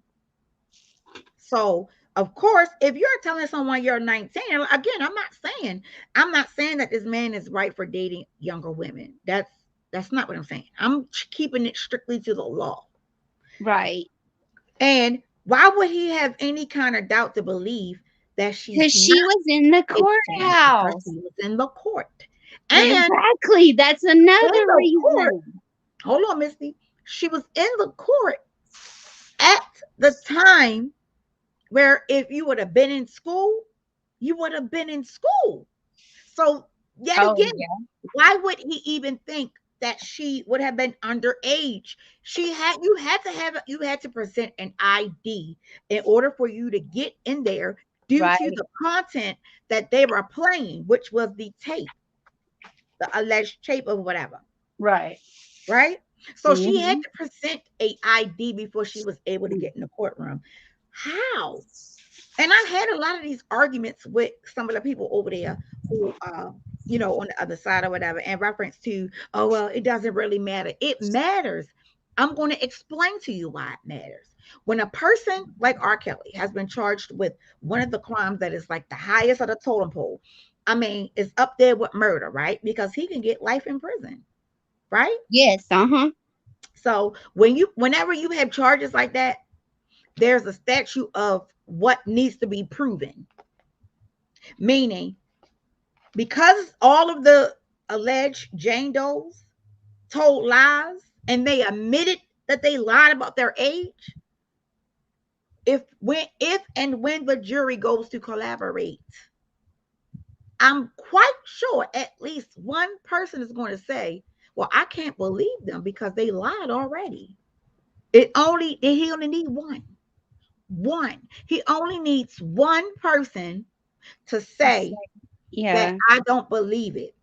So, of course, if you're telling someone you're 19, again, I'm not saying that this man is right for dating younger women. That's not what I'm saying. I'm keeping it strictly to the law. Right. And why would he have any kind of doubt to believe that she's Because she not was in the 18? Because courthouse. she was in the court. And Exactly. That's in another the court, reason. hold on, Misty. She was in the court at the time where if you would have been in school, you would have been in school. So yet Oh, again, yeah. why would he even think that she would have been underage? You had to present an ID in order for you to get in there due to Right. the content that they were playing, which was the tape, the alleged tape of whatever. Right. Right? So she had Mm-hmm. to present a ID before she was able to get in the courtroom. How? And I've had a lot of these arguments with some of the people over there who, on the other side or whatever, in reference to, oh, well, it doesn't really matter. It matters. I'm going to explain to you why it matters. When a person like R. Kelly has been charged with one of the crimes that is like the highest of the totem pole, I mean, it's up there with murder, right? Because he can get life in prison, right? Yes. Uh-huh. So whenever you have charges like that, there's a statute of what needs to be proven. Meaning, because all of the alleged Jane Does told lies and they admitted that they lied about their age, if and when the jury goes to collaborate, I'm quite sure at least one person is going to say, well, I can't believe them because they lied already. He only need one. He only needs one person to say that Yeah. I don't believe it.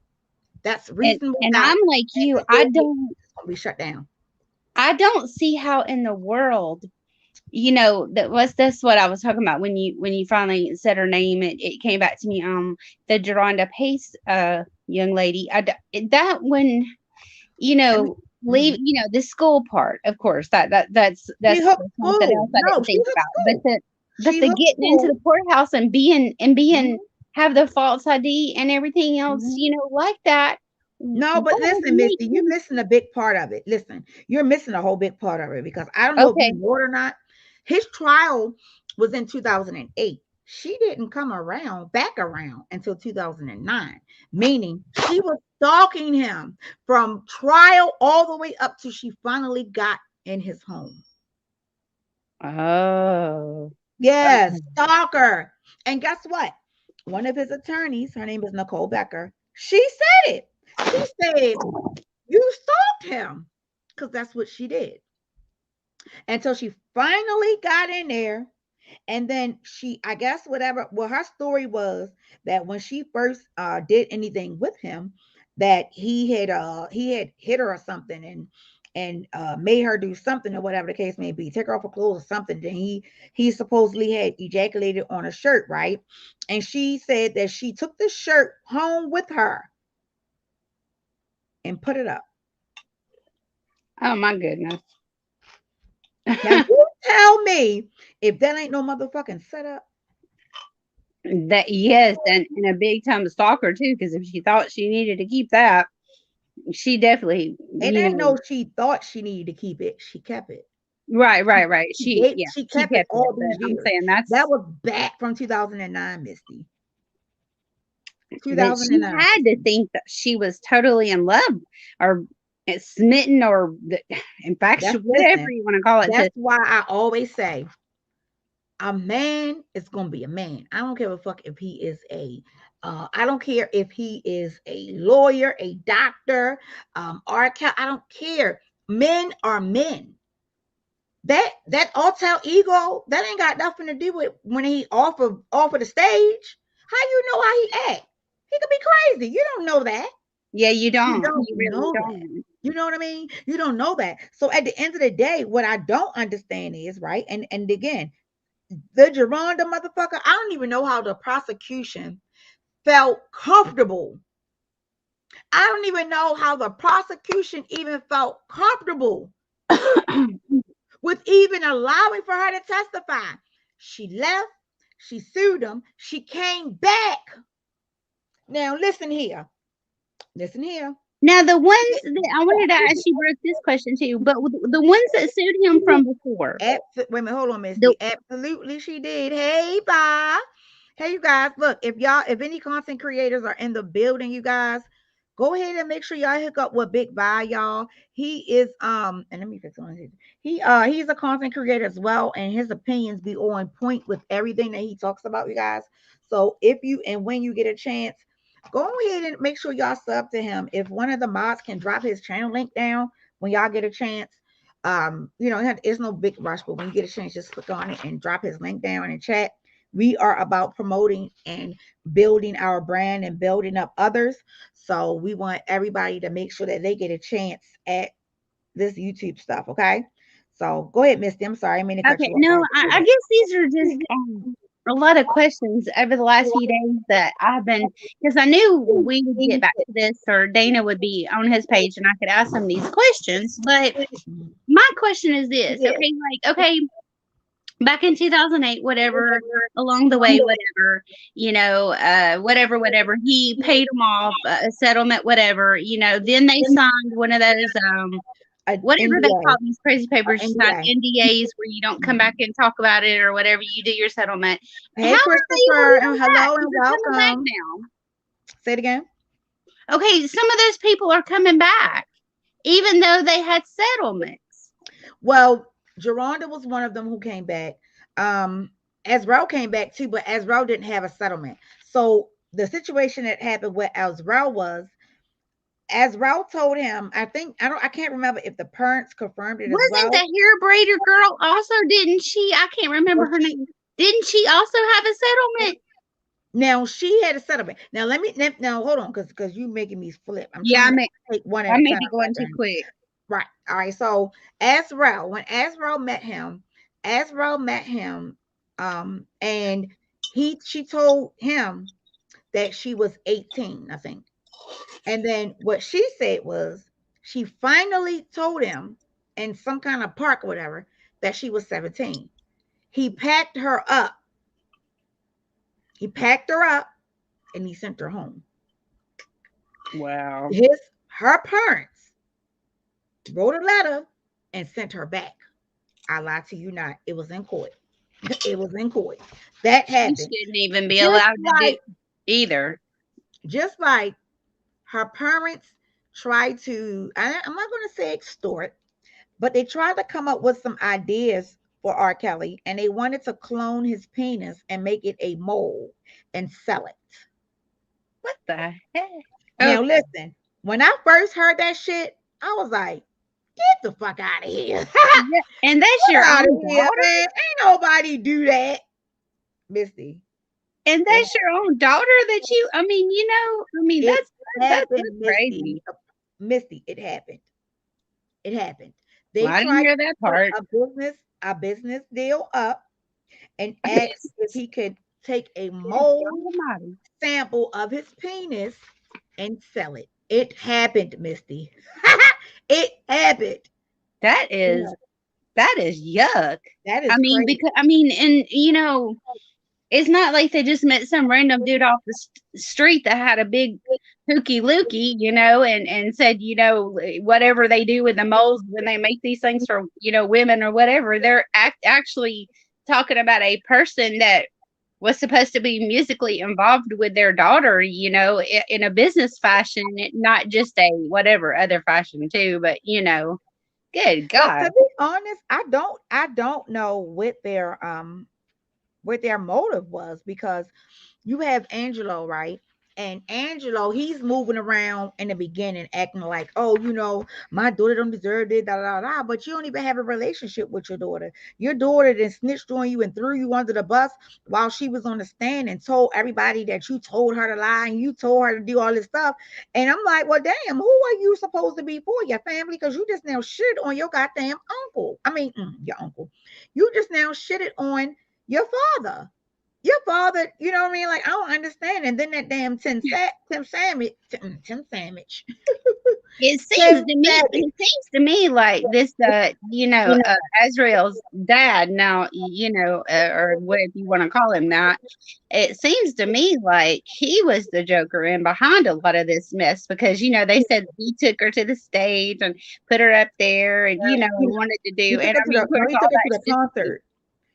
That's And reasonable and I'm doubt. like And you. the whole case is going to be shut down. I don't see how in the world, that's what I was talking about when you finally said her name. It came back to me. The Geronda Pace young lady. That when Let me, leave, mhm. the school part, of course, She that's hooked something school. else I No, didn't she think hooked about. But school. the She hooked getting into the school. courthouse and being Mhm, have the false ID and everything else, mhm. like that. No, What but would listen, make Misty, you're him missing a big part of it. Listen, you're missing a whole big part of it because I don't know if you okay? know it or not. His trial was in 2008. She didn't come back around until 2009, meaning she was stalking him from trial all the way up to she finally got in his home. Oh, Yes, okay. stalker. And guess what? One of his attorneys, her name is Nicole Becker, she said it. She said, you stalked him because that's what she did until she finally got in there. And then I guess, whatever, well, her story was that when she first did anything with him, that he had hit her or something, and made her do something or whatever the case may be, take her off her clothes or something. Then he supposedly had ejaculated on a shirt, right? And she said that she took the shirt home with her and put it up. Oh my goodness. Now you tell me if that ain't no motherfucking setup. That yes, and a big time stalker too, because if she thought she needed to keep that, she definitely It ain't no she thought she needed to keep it. She kept it. Right. She kept it all it, these years. I'm saying that was back from 2009, Misty. 2009. She had to think that she was totally in love or smitten or infatuated, whatever you want to call it. That's why I always say a man is gonna be a man. I don't care a fuck if he is I don't care if he is a lawyer, a doctor, I don't care. Men are men. That alter ego, that ain't got nothing to do with when he off of the stage. How you know how he act? He could be crazy. You don't know that. Yeah, you don't. You really know that. You know what I mean? You don't know that. So at the end of the day, what I don't understand is, right, and again, the Geronda motherfucker, I don't even know how the prosecution felt comfortable. I don't even know how the prosecution even felt comfortable with even allowing for her to testify. She left, she sued him, she came back. Now listen here. Now the ones that I wanted to ask you broke this question too, but the ones that sued him from before. Wait a minute, hold on, Misty. Absolutely, she did. Hey, bye. Hey, you guys. Look, if any content creators are in the building, you guys, go ahead and make sure y'all hook up with Big Vi, y'all. He is and let me fix on his. He's a content creator as well, and his opinions be on point with everything that he talks about, you guys. So if you and when you get a chance, go ahead and make sure y'all sub to him. If one of the mods can drop his channel link down when y'all get a chance, it's no big rush, but when you get a chance, just click on it and drop his link down in chat. We are about promoting and building our brand and building up others. So we want everybody to make sure that they get a chance at this YouTube stuff. Okay. So go ahead, Misty. I'm sorry. I mean, okay. No, I guess these are just a lot of questions over the last few days that I've been, because I knew we would get back to this, or Dana would be on his page and I could ask him these questions. But my question is this, okay, back in 2008, whatever, along the way, whatever, whatever, he paid them off, a settlement, whatever, then they signed one of those, whatever NDA. They call these crazy papers, NDAs, where you don't come back and talk about it or whatever, you do your settlement. Hey, how Christopher, and hello and welcome. Now. Say it again. Okay, some of those people are coming back, even though they had settlements. Well, Geronda was one of them who came back. Azrael came back too, but Azrael didn't have a settlement. So the situation that happened with Azrael was, Azrael told him, I can't remember if the parents confirmed it. Wasn't the hair braider girl also, didn't she? I can't remember her name. Didn't she also have a settlement? Now she had a settlement. Now hold on, because you making me flip. I may be going too quick. Right. All right. So Azrael, when Azrael met him, and she told him that she was 18, I think. And then what she said was, she finally told him in some kind of park or whatever that she was 17. He packed her up. And he sent her home. Wow. Her parents wrote a letter and sent her back. I lie to you not. It was in court. That happened. She shouldn't even be allowed to do either. Just like her parents tried to, I'm not going to say extort, but they tried to come up with some ideas for R. Kelly, and they wanted to clone his penis and make it a mold and sell it. What the heck? Now listen, when I first heard that shit, I was like, get the fuck out of here. And that's your own daughter? Man. Ain't nobody do that, Misty. And that's your own daughter that you, that's crazy. Misty, it happened. It happened. Well, They I didn't tried hear to that put part. a business deal up and asked if he could take a mold Almighty. sample of his penis and sell it. It happened, Misty. It happened. That Yeah, is yuck. that I is mean, crazy. because and it's not like they just met some random dude off the street that had a big hooky looky, and said, whatever they do with the moles when they make these things for, women or whatever, they're actually talking about a person that was supposed to be musically involved with their daughter, in a business fashion, not just a whatever other fashion too, but good Well, God. to be honest, I don't know what their motive was, because you have Angelo, right? And Angelo, he's moving around in the beginning, acting like, oh, my daughter don't deserve it, da da da. But you don't even have a relationship with your daughter. Your daughter then snitched on you and threw you under the bus while she was on the stand and told everybody that you told her to lie and you told her to do all this stuff. And I'm like, well, damn, who are you supposed to be for? Your family? Because you just now shit on your goddamn uncle. I mean, your uncle. You just now shitted on your father. Your father, you know what I mean? Like, I don't understand. And then that damn Tim Sandwich, Tim Sandwich, Tim Savage. It seems to me like this, Azrael's dad now, or whatever you want to call him that. It seems to me like he was the joker in behind a lot of this mess because, they said he took her to the stage and put her up there and, wanted to He do, took and her I to mean, of the no, course, he all took her to that the concert.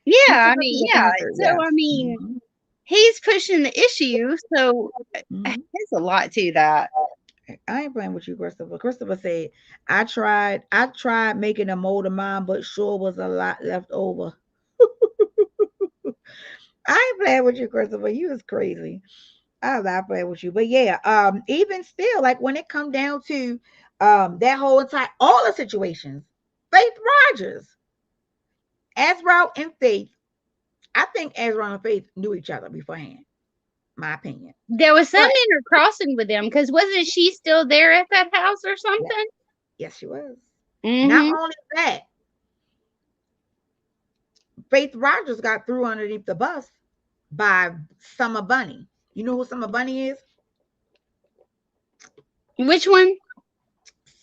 yeah, He I took her to mean, the yeah. concert, So, I yes. mean, he's pushing the issue. So Mm-hmm. there's a lot to that. I ain't playing with you, Christopher. Christopher said, I tried making a mold of mine, but sure was a lot left over. I ain't playing with you, Christopher. You was crazy. I'm not playing with you. But yeah, even still, like when it come down to that whole entire all the situations, Faith Rogers, Azrael and Faith, I think Azrael and Faith knew each other beforehand, my opinion. There was some But intercrossing with them because wasn't she still there at that house or yeah, something? yes, she was. Not Mm-hmm. only that, Faith Rogers got threw underneath the bus by Summer Bunny. You know who Summer Bunny is? Which one?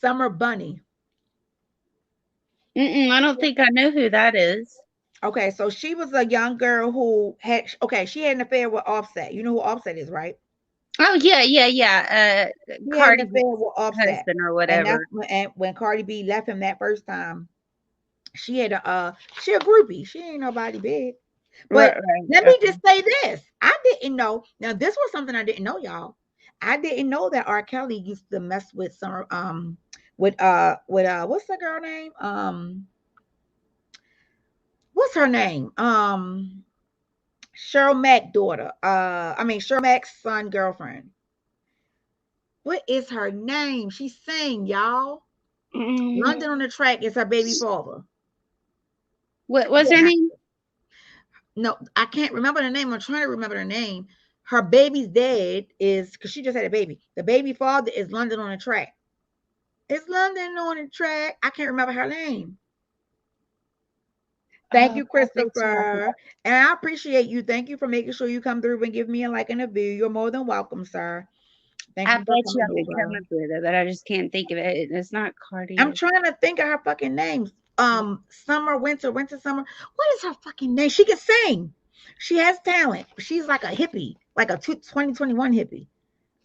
Summer Bunny. I don't think I know who that is. Okay, so she was a young girl who she had an affair with Offset. You know who Offset is, right? Oh yeah. She had an Cardi affair B's with Offset. husband or And that's whatever. when Cardi B left him that first time, she had she a groupie. She ain't nobody big. But let Right. me just say this. I didn't know. Now, this was something I didn't know, y'all. I didn't know that R. Kelly used to mess with some with what's the girl name? What's her name? Cheryl Mack daughter. Cheryl Mack's son girlfriend. What is her name? She sang, y'all. London on the Track is her baby father. What was her name? No, I can't remember the name. I'm trying to remember the name. Her baby's dad is, because she just had a baby. The baby father is London on the Track. It's London on the Track. I can't remember her name. Thank you, Christopher. And I appreciate you. Thank you for making sure you come through and give me a like and a view. You're more than welcome, sir. Thank I you for bet you coming I could come over. up with it, but I just can't think of it. It's not Cardi. I'm trying to think of her fucking names. Summer, winter, summer. What is her fucking name? She can sing. She has talent. She's like a hippie, like a 2021 hippie.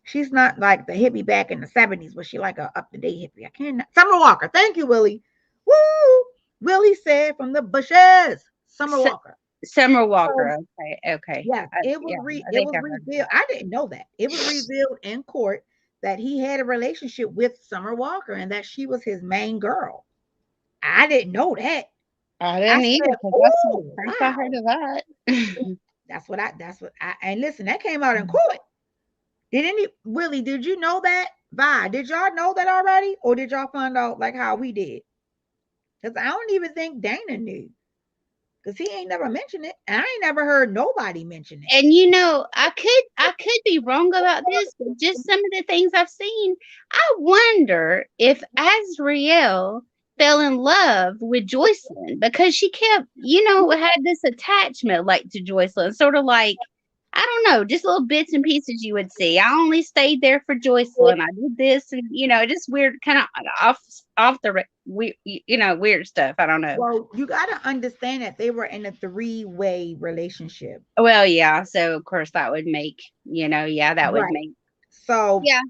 She's not like the hippie back in the 70s, but she like a up-to-date hippie. I can't. Summer Walker. Thank you, Willie. Woo! Willie said from the bushes. Summer Walker. Summer Walker. Okay. Yes, it was revealed. I didn't know that. It was revealed in court that he had a relationship with Summer Walker and that she was his main girl. I didn't know that. I didn't either. Said, That's the first I heard of that. That's what I, and listen, that came out in court. Willie, did you know that? Vi, did y'all know that already? Or did y'all find out like how we did? Because I don't even think Dana knew. Because he ain't never mentioned it. And I ain't never heard nobody mention it. And I could be wrong about this, but just some of the things I've seen, I wonder if Azriel fell in love with Joycelyn because she kept, had this attachment like to Joycelyn, sort of like, I don't know, just little bits and pieces you would see. I only stayed there for Joycelyn. I did this, and just weird, kind of off the weird stuff. I don't know. Well, you got to understand that they were in a 3-way relationship. Well, yeah. So of course that would make, that would make. So yeah,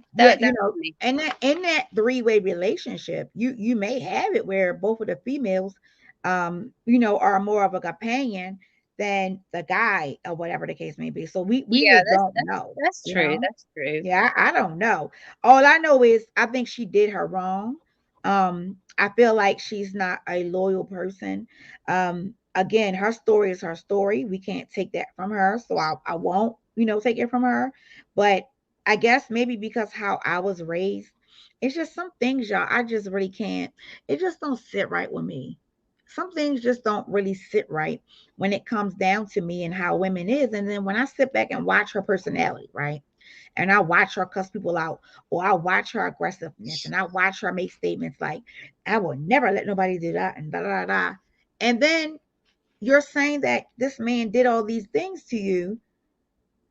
in that 3-way relationship, you may have it where both of the females, are more of a companion than the guy or whatever the case may be. So we just don't know. That's true. That's true. Yeah, I don't know. All I know is I think she did her wrong. I feel like she's not a loyal person. Again, her story is her story. We can't take that from her. So I won't, take it from her. But I guess maybe because how I was raised, it's just some things, y'all, I just really can't. It just don't sit right with me. Some things just don't really sit right when it comes down to me and how women is. And then when I sit back and watch her personality, right? And I watch her cuss people out, or I watch her aggressiveness, and I watch her make statements like, I will never let nobody do that, and da da da. And then you're saying that this man did all these things to you,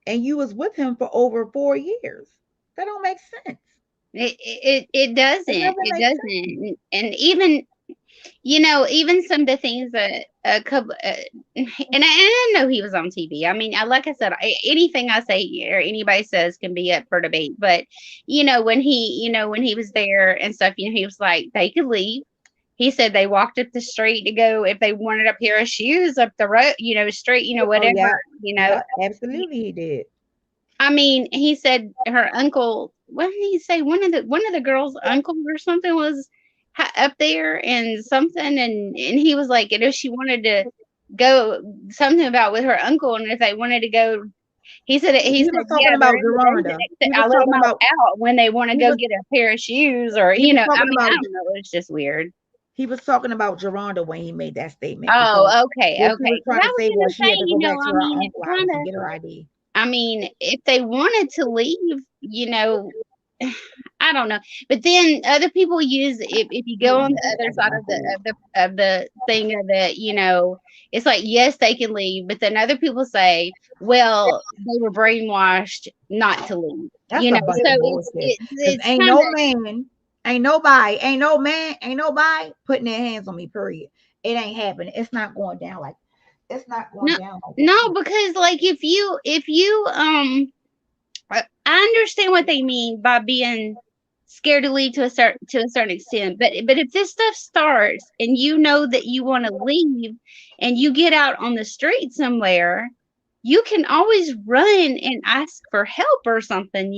and you was with him for over 4 years. That don't make sense. It doesn't. It doesn't. And even, even some of the things that a couple, and I know he was on TV. I mean, like I said, anything I say or anybody says can be up for debate. But when he was there and stuff, he was like, they could leave. He said they walked up the street to go if they wanted a pair of shoes up the road, straight, whatever, Yeah, absolutely, he did. I mean, he said her uncle. What did he say? One of the girls' uncle or something was up there and something, and he was like, she wanted to go, something about with her uncle, and if they wanted to go, he said was talking about Geronda. I let them out when they want to go get a pair of shoes, or I don't know, it's just weird. He was talking about Geronda when he made that statement. Oh, okay. He was trying to say, well, she had to go back to her uncle house and get her ID. I mean, if they wanted to leave, I don't know. But then other people use, if you go on the other side of the thing of it, it's like, yes, they can leave, but then other people say, well, they were brainwashed not to leave. That's so it's ain't no man, ain't nobody putting their hands on me, period. It ain't happening. It's not going down like it's not going down like that. No, because like if you I understand what they mean by being scared to leave to a certain extent, but if this stuff starts and you know that you want to leave and you get out on the street somewhere, you can always run and ask for help or something,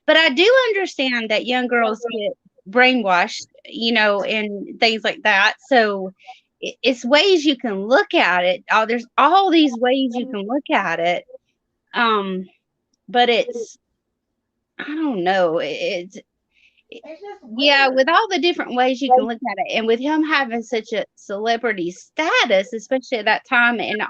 But I do understand that young girls get brainwashed, and things like that. So it's ways you can look at it. There's all these ways you can look at it. But it's, I don't know. It's just weird. With all the different ways you can look at it, and with him having such a celebrity status, especially at that time, and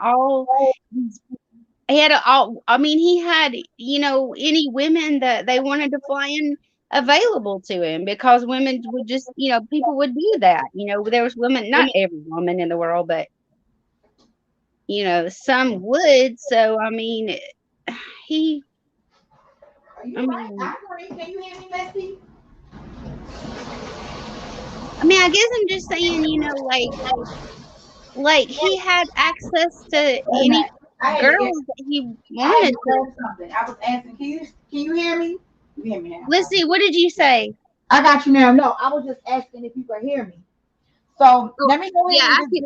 he had any women that they wanted to fly in available to him, because women would just, people would do that. There was women, not every woman in the world, but some would. So I mean, he. Can you hear me, Bessie? I mean, I guess I'm just saying, like he had access to any girls that he wanted to. I was asking, can you hear me? You hear me now? Let's see, what did you say? I got you now. No, I was just asking if you could hear me. So let me go ahead.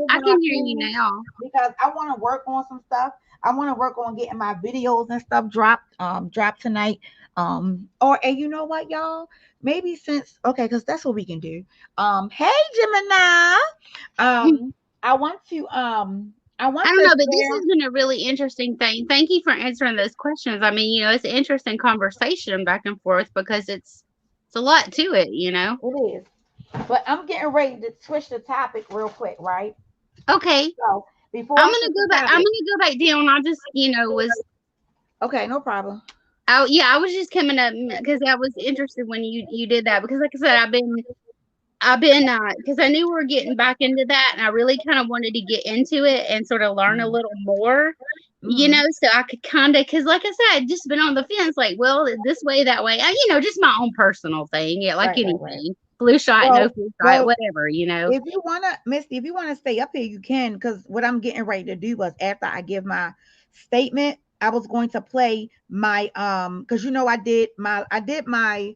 I can hear you now, because I want to work on some stuff. I want to work on getting my videos and stuff dropped tonight. And you know what, y'all? Maybe because that's what we can do. Hey Gemini. I don't know, but this has been a really interesting thing. Thank you for answering those questions. I mean, it's an interesting conversation back and forth, because it's a lot to it, It is. But I'm getting ready to switch the topic real quick, right? Okay. So before I'm gonna go back down. I just, was okay, no problem. Oh yeah, I was just coming up because I was interested when you did that, because like I said, I've been because I knew we were getting back into that, and I really kind of wanted to get into it and sort of learn a little more, you know, so I could kind of, because like I said, I'd just been on the fence, like, well, this way, that way, you know, just my own personal thing, yeah, like anything, right. Flu shot, no flu shot, whatever, you know. If you wanna, Misty, if you wanna stay up here, you can, because what I'm getting ready to do was after I give my statement, I was going to play my because you know I did my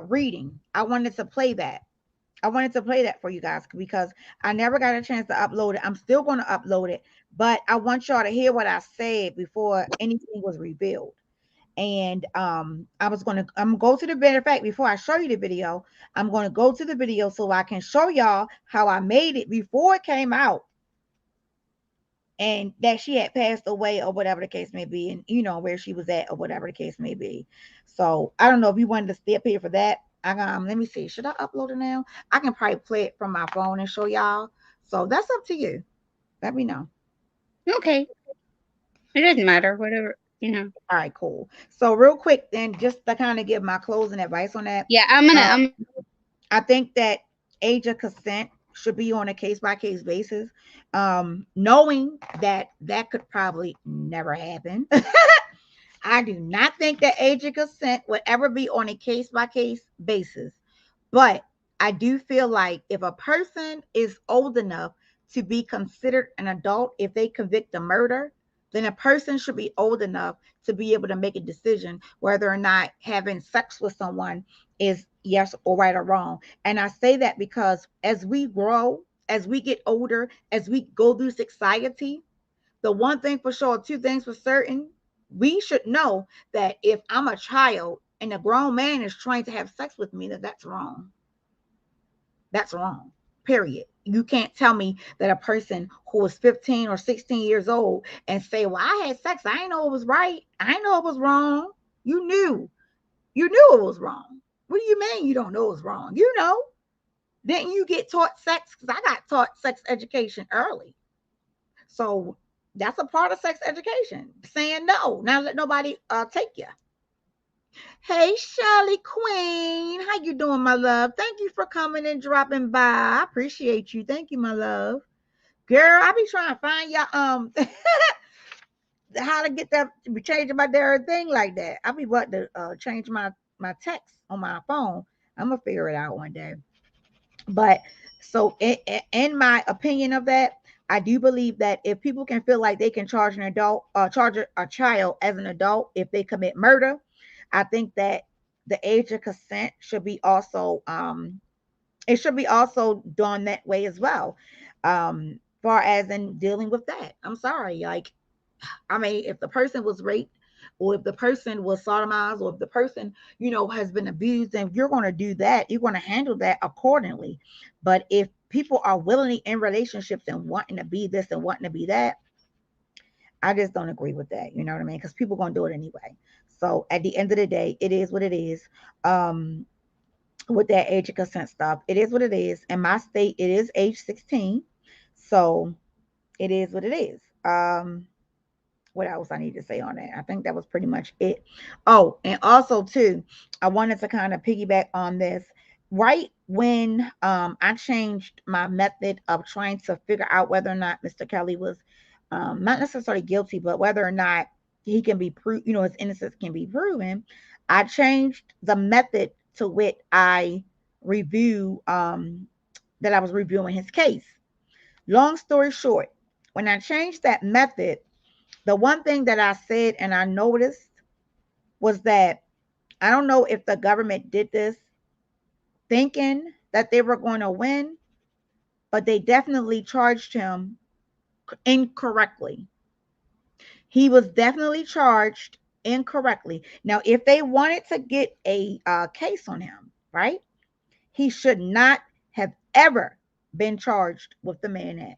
reading. I wanted to play that. I wanted to play that for you guys because I never got a chance to upload it. I'm still going to upload it, but I want y'all to hear what I said before anything was revealed. And I'm gonna go to the matter of fact, before I show you the video, I'm gonna go to the video so I can show y'all how I made it before it came out. And that she had passed away or whatever the case may be, and you know where she was at or whatever the case may be. So I don't know if you wanted to stay up here for that. Let me see. Should I upload it now? I can probably play it from my phone and show y'all. So that's up to you. Let me know. Okay. It doesn't matter. Whatever, you know. All right, cool. So real quick, then, just to kind of give my closing advice on that. Yeah, I think that age of consent should be on a case-by-case basis, knowing that could probably never happen. I do not think that age of consent would ever be on a case-by-case basis, but I do feel like if a person is old enough to be considered an adult, if they convict a murder, then a person should be old enough to be able to make a decision whether or not having sex with someone is yes or right or wrong. And I say that because as we grow, as we get older, as we go through society, the one thing for sure, two things for certain, we should know that if I'm a child and a grown man is trying to have sex with me, that's wrong. That's wrong. Period. You can't tell me that a person who is 15 or 16 years old and say, well, I had sex. I didn't know it was right. I didn't know it was wrong. You knew it was wrong. What do you mean you don't know it was wrong? You know. Didn't you get taught sex? Because I got taught sex education early. So that's a part of sex education. Saying no. Not let nobody take you. Hey, Shirley Queen. How you doing, my love? Thank you for coming and dropping by. I appreciate you. Thank you, my love. Girl, I be trying to find y'all how to get that to be changing my damn thing like that. I be wanting to change my text on my phone. I'm gonna figure it out one day. But so in my opinion of that, I do believe that if people can feel like they can charge an adult, charge a child as an adult if they commit murder, I think that the age of consent should be also it should be also done that way as well. Far as in dealing with that. I'm sorry, like I mean, if the person was raped or if the person was sodomized or if the person, you know, has been abused, then you're going to do that. You're going to handle that accordingly. But if people are willingly in relationships and wanting to be this and wanting to be that, I just don't agree with that. You know what I mean? Because people are going to do it anyway. So at the end of the day, it is what it is. With that age of consent stuff, it is what it is. In my state, it is age 16. So it is what it is. What else I need to say on that? I think that was pretty much it. Oh, and also too, I wanted to kind of piggyback on this. Right when I changed my method of trying to figure out whether or not Mr. Kelly was not necessarily guilty, but whether or not he can be proved, you know, his innocence can be proven, I changed the method to which I review that I was reviewing his case. Long story short, when I changed that method, the one thing that I said and I noticed was that I don't know if the government did this thinking that they were going to win, but they definitely charged him incorrectly. He was definitely charged incorrectly. Now, if they wanted to get a case on him, right, he should not have ever been charged with the Mann Act.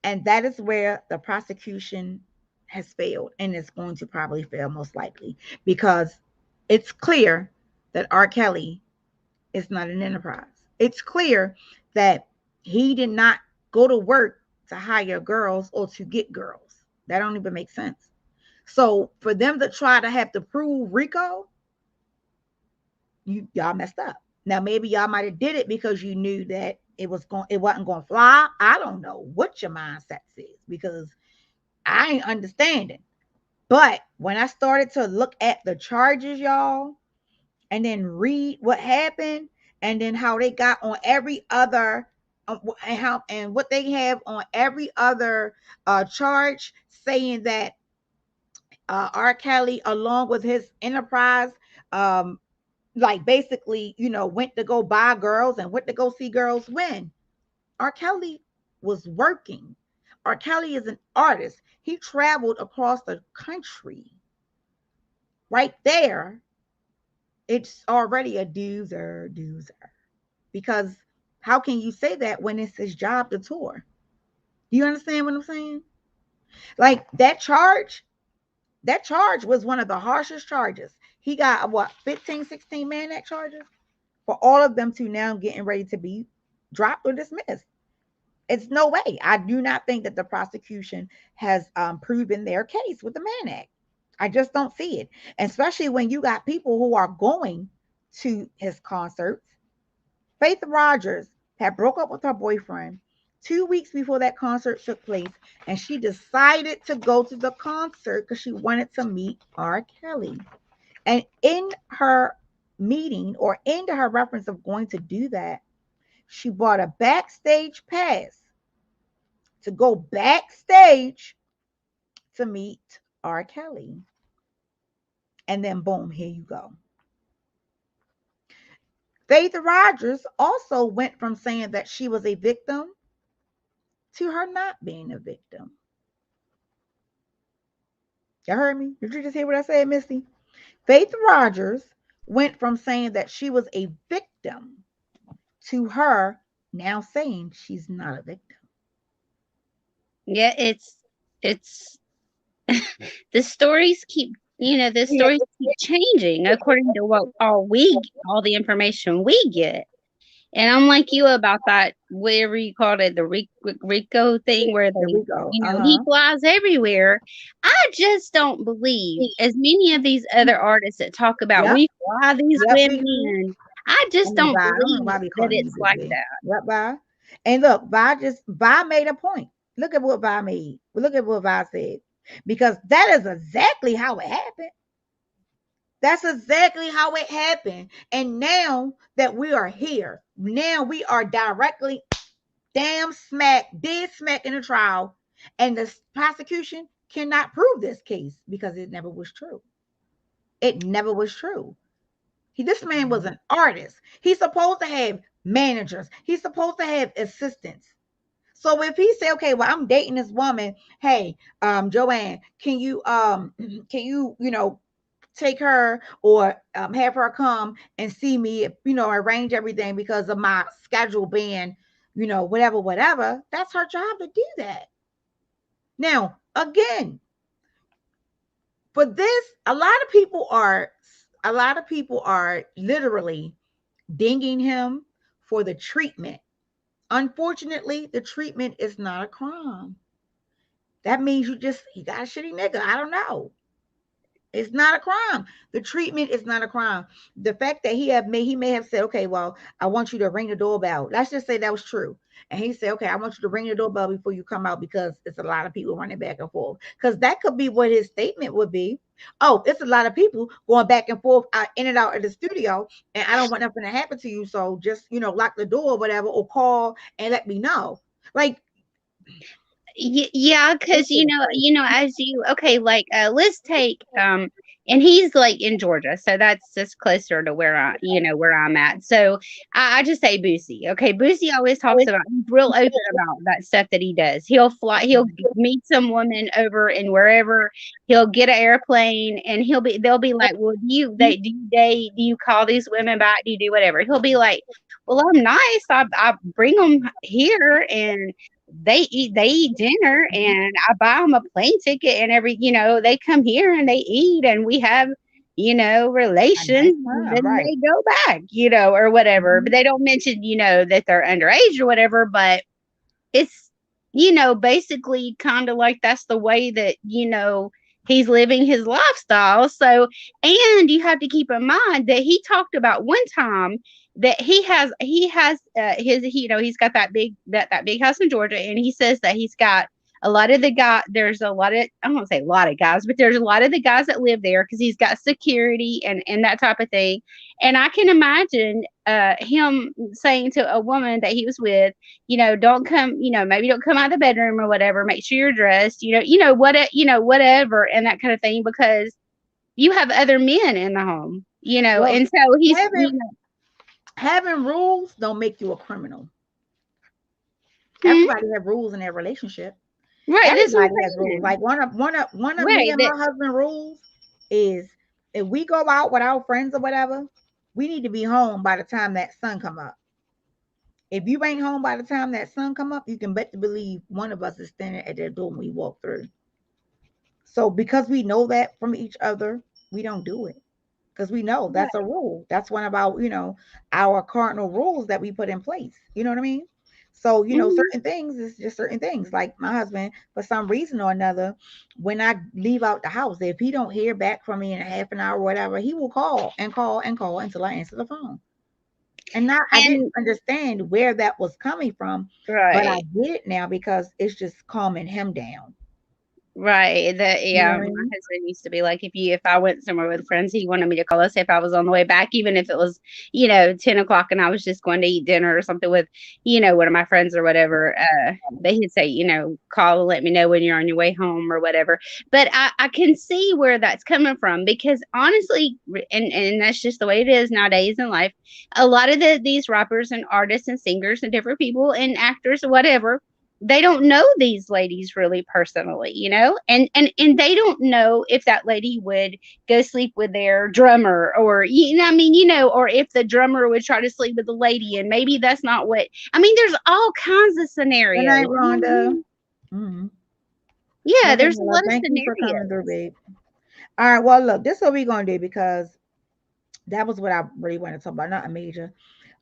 And that is where the prosecution has failed and is going to probably fail most likely because it's clear that R. Kelly is not an enterprise. It's clear that he did not go to work to hire girls or to get girls. That don't even make sense. So for them to try to have to prove RICO, y'all messed up. Now maybe y'all might have did it because you knew that it wasn't going to fly. I don't know what your mindset is because I ain't understanding. But when I started to look at the charges, y'all, and then read what happened, and then how they got on every other, and what they have on every other charge, saying that R. Kelly, along with his enterprise, um, like basically, went to go buy girls and went to go see girls when R. Kelly was working. R. Kelly is an artist. He traveled across the country. Right there, it's already a doozer. Because how can you say that when it's his job to tour? You understand what I'm saying? Like that charge was one of the harshest charges. He got what, 15, 16 Mann Act charges for all of them to now getting ready to be dropped or dismissed. It's no way. I do not think that the prosecution has proven their case with the Mann Act. I just don't see it, especially when you got people who are going to his concerts. Faith Rogers had broke up with her boyfriend 2 weeks before that concert took place, and she decided to go to the concert because she wanted to meet R. Kelly. And in her meeting, or in her reference of going to do that, she bought a backstage pass to go backstage to meet R. Kelly. And then boom, here you go. Faith Rogers also went from saying that she was a victim to her not being a victim. You heard me? Did you just hear what I said, Misty? Faith Rogers went from saying that she was a victim to her now saying she's not a victim. Yeah, it's the stories keep changing according to all the information we get. And I'm like you about that, whatever you called it, the Rico thing, where he flies everywhere. I just don't believe, as many of these other artists that talk about we fly these women in, I just don't believe that it's like that. Yep, Vi. And look, Vi made a point. Look at what Vi made. Look at what Vi said. Because that is exactly how it happened. That's exactly how it happened. And now that we are here, now we are directly dead smack in the trial. And the prosecution cannot prove this case because it never was true. It never was true. This man was an artist. He's supposed to have managers. He's supposed to have assistants. So if he say, okay, well, I'm dating this woman, hey, Joanne, can you take her or have her come and see me, arrange everything because of my schedule being, whatever. That's her job to do that. Now, again, for this, a lot of people are literally dinging him for the treatment. Unfortunately, the treatment is not a crime. That means you got a shitty nigga. I don't know. It's not a crime. The treatment is not a crime. The fact that he may have said, okay, well, I want you to ring the doorbell. Let's just say that was true. And he said, okay, I want you to ring the doorbell before you come out because it's a lot of people running back and forth. Because that could be what his statement would be. Oh, it's a lot of people going back and forth in and out of the studio, and I don't want nothing to happen to you. So just, lock the door or whatever, or call and let me know. Like, yeah, because let's take and he's like in Georgia, so that's just closer to where I'm at. So I just say Boosie. Okay, Boosie always talks about, he's real open about that stuff that he does. He'll meet some woman over and wherever, he'll get an airplane and they'll be like, well, do you call these women back? Do you do whatever? He'll be like, well, I'm nice. I bring them here and they eat dinner and I buy them a plane ticket and they come here and they eat and we have, relations, and then they go back, or whatever. But they don't mention, that they're underage or whatever, but it's, basically kind of like that's the way that, he's living his lifestyle. So, and you have to keep in mind that he talked about one time that he has his you know he's got that big house in Georgia, and he says that he's got a lot of the guy there's a lot of I don't want to say a lot of guys, but there's a lot of the guys that live there because he's got security and that type of thing. And I can imagine him saying to a woman that he was with, don't come, maybe don't come out of the bedroom or whatever. Make sure you're dressed, whatever, and that kind of thing, because you have other men in the home, Well, and so he's having rules don't make you a criminal. Everybody have rules in their relationship. Right. Everybody has rules. Like one of me and my husband rules is if we go out with our friends or whatever, we need to be home by the time that sun come up. If you ain't home by the time that sun come up, you can bet to believe one of us is standing at their door when we walk through. So because we know that from each other, we don't do it. Because we know that's a rule. That's one of our cardinal rules that we put in place. You know what I mean? So, certain things is just certain things. Like my husband, for some reason or another, when I leave out the house, if he don't hear back from me in a half an hour or whatever, he will call and call and call until I answer the phone. And now I didn't understand where that was coming from, but I get it now because it's just calming him down. Right. My husband used to be like, if I went somewhere with friends, he wanted me to call us if I was on the way back, even if it was, 10 o'clock and I was just going to eat dinner or something with, one of my friends or whatever. But he'd say, call and let me know when you're on your way home or whatever. But I can see where that's coming from, because honestly, and that's just the way it is nowadays in life. A lot of these rappers and artists and singers and different people and actors or whatever, they don't know these ladies really personally, and they don't know if that lady would go sleep with their drummer, or or if the drummer would try to sleep with the lady, and maybe that's not what there's all kinds of scenarios. Good night, Rhonda. Mm-hmm. Yeah, there's a lot of scenarios. You for coming through, babe. All right, well, look, this is what we're gonna do, because that was what I really want to talk about, not a major.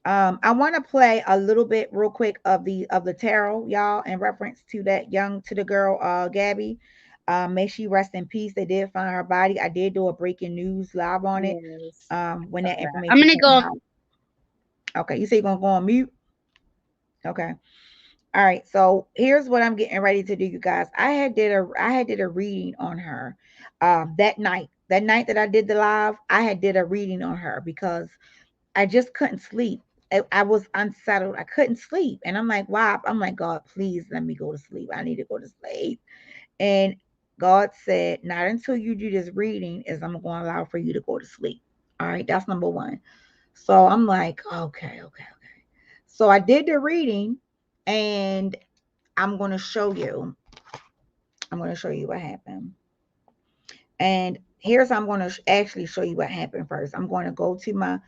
I want to play a little bit real quick of the tarot, y'all, in reference to the girl, Gabby. May she rest in peace. They did find her body. I did do a breaking news live on it. When that information I'm gonna go. Okay, you say you're gonna go on mute? Okay. All right. So here's what I'm getting ready to do, you guys. I had did a reading on her. That night that I did the live, I had did a reading on her because I just couldn't sleep. I was unsettled. I couldn't sleep. And I'm like, wow. I'm like, God, please let me go to sleep. I need to go to sleep. And God said, not until you do this reading is I'm going to allow for you to go to sleep. All right. That's number one. So I'm like, okay. So I did the reading, and I'm going to show you. I'm going to show you what happened. And here's how I'm going to actually show you what happened first. I'm going to go to my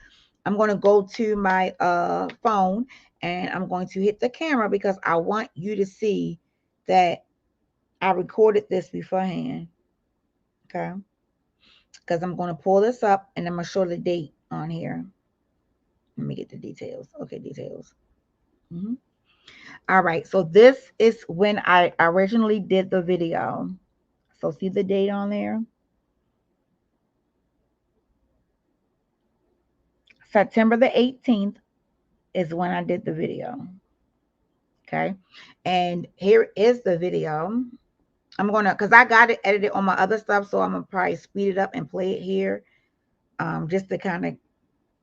phone, and I'm going to hit the camera because I want you to see that I recorded this beforehand. Okay. Because I'm going to pull this up and I'm going to show the date on here. Let me get the details. Okay, details. Mm-hmm. All right. So this is when I originally did the video. So see the date on there? September the 18th is when I did the video. Okay. And here is the video. I'm going to, because I got it edited on my other stuff, so I'm going to probably speed it up and play it here, just to kind of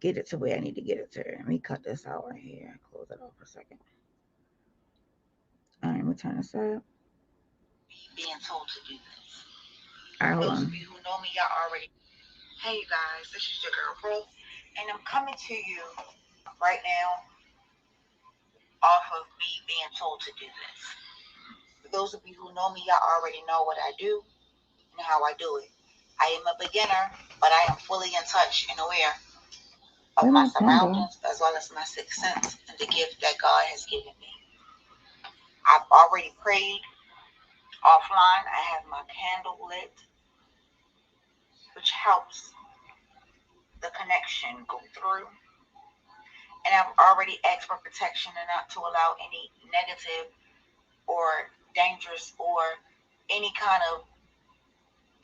get it to where I need to get it to. Let me cut this out right here. Close it off for a second. All right, let me turn this up. Being told to do this. All right, hold on. Those of you who know me, y'all already. Hey, you guys, this is your girl, Brooke, and I'm coming to you right now off of me being told to do this. For those of you who know me, y'all already know what I do and how I do it. I am a beginner, but I am fully in touch and aware of my surroundings as well as my sixth sense and the gift that God has given me. I've already prayed offline. I have my candle lit, which helps the connection go through. And I've already asked for protection and not to allow any negative or dangerous or any kind of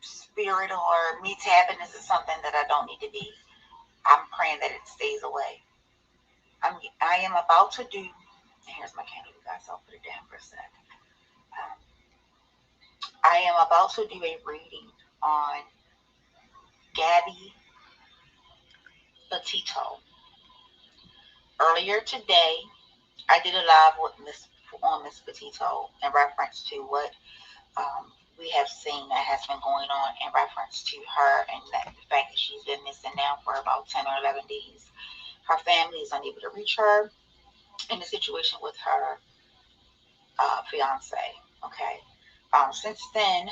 spirit or me tapping, this is something that I don't need to be. I'm praying that it stays away. I am about to do, here's my candle, you guys, I'll put it down for a sec. I am about to do a reading on Gabby Petito. Earlier today, I did a live with Miss Petito in reference to what we have seen that has been going on in reference to her, and the fact that she's been missing now for about 10 or 11 days. Her family is unable to reach her in the situation with her fiance. Okay. Since then,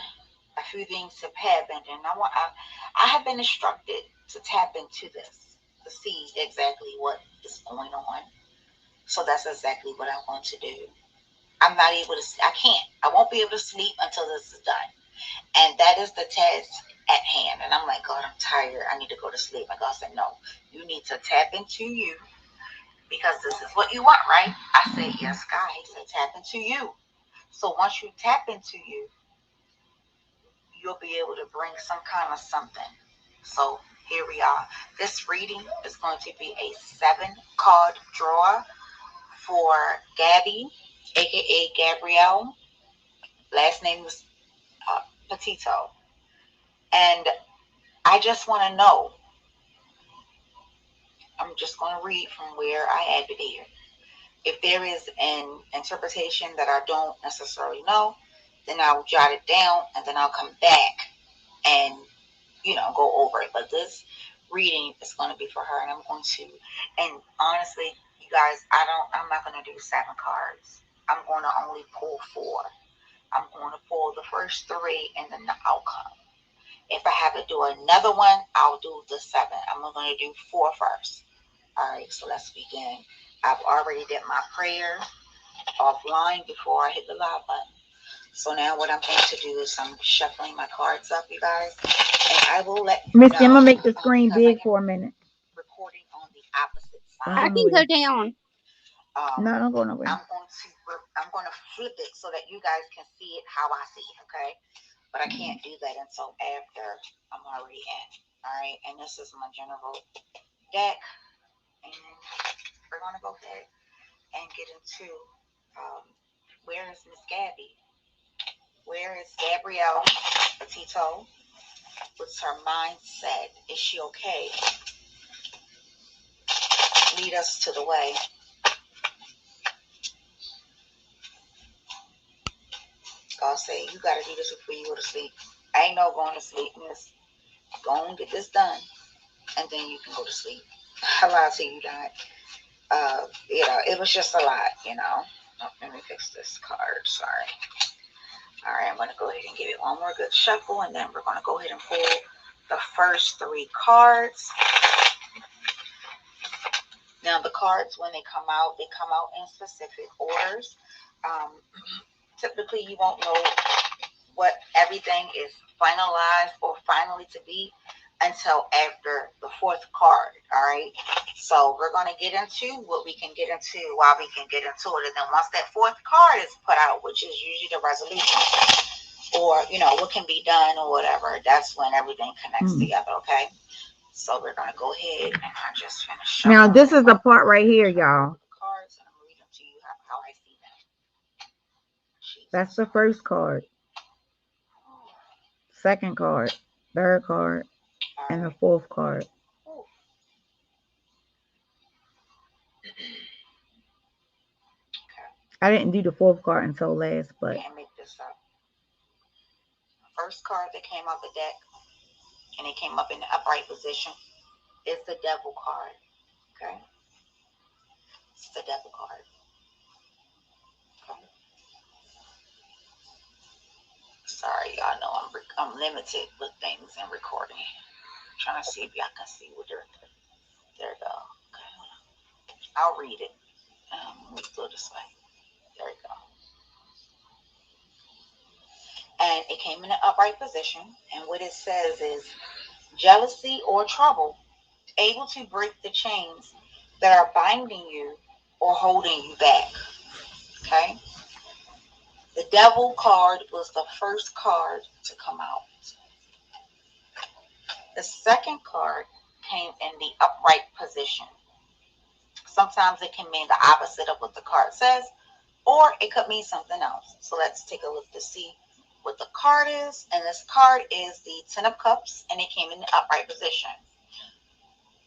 a few things have happened, and I have been instructed to tap into this to see exactly what is going on. So that's exactly what I want to do. I'm not able to. I can't. I won't be able to sleep until this is done, and that is the task at hand. And I'm like, God, I'm tired. I need to go to sleep. And God said, no, you need to tap into you because this is what you want, right? I said, yes, God. He said, tap into you. So once you tap into you, you'll be able to bring some kind of something. So here we are. This reading is going to be a 7-card draw for Gabby, aka Gabrielle. Last name is Petito. And I just want to know. I'm just going to read from where I have it here. If there is an interpretation that I don't necessarily know, then I'll jot it down and then I'll come back and, go over it. But this reading is going to be for her, and I'm going to, and honestly, you guys, I'm not going to do 7 cards. I'm going to only pull 4. I'm going to pull the first 3 and then the outcome. If I have to do another one, I'll do the 7. I'm going to do 4 first. All right, so let's begin. I've already did my prayer offline before I hit the live button. So now what I'm going to do is I'm shuffling my cards up, you guys, and I will let you Miss know. I'm gonna make the screen big for a minute. Recording on the opposite side. I can go down. No, don't go nowhere. I'm going to flip it so that you guys can see it how I see it, okay? But I can't do that until after I'm already in. All right, and this is my general deck, and we're going to go ahead and get into where is Miss Gabby? Where is Gabrielle Petito? What's her mindset? Is she okay? Lead us to the way. God say, you got to do this before you go to sleep. I ain't no going to sleep, miss. Go and get this done, and then you can go to sleep. I lied to you, that. It was just a lot, Oh, let me fix this card. Sorry. All right, I'm going to go ahead and give it one more good shuffle, and then we're going to go ahead and pull the first 3 cards. Now, the cards, when they come out in specific orders. Typically, you won't know what everything is finalized or finally to be until after the 4th card. All right. So we're going to get into what we can get into while we can get into it. And then once that 4th card is put out, which is usually the resolution or, what can be done or whatever, that's when everything connects together. Okay. So we're going to go ahead and I just finished. Now, this is the part right here, y'all. Cards, and I'm reading to you how I see them. That's the first card. 2nd card, 3rd card, and the 4th card. I didn't do the 4th card until last, but can't make this up. First card that came out the deck, and it came up in the upright position, is the Devil card. Okay, it's the Devil card. Okay. Sorry, y'all know I'm limited with things and recording. I'm trying to see if y'all can see what they're. There we go. Okay, I'll read it. Let me go this way. There we go. And it came in an upright position, and what it says is jealousy or trouble, able to break the chains that are binding you or holding you back. Okay. The Devil card was the first card to come out. The second card came in the upright position. Sometimes it can mean the opposite of what the card says, or it could mean something else. So let's take a look to see what the card is. And this card is the Ten of Cups, and it came in the upright position.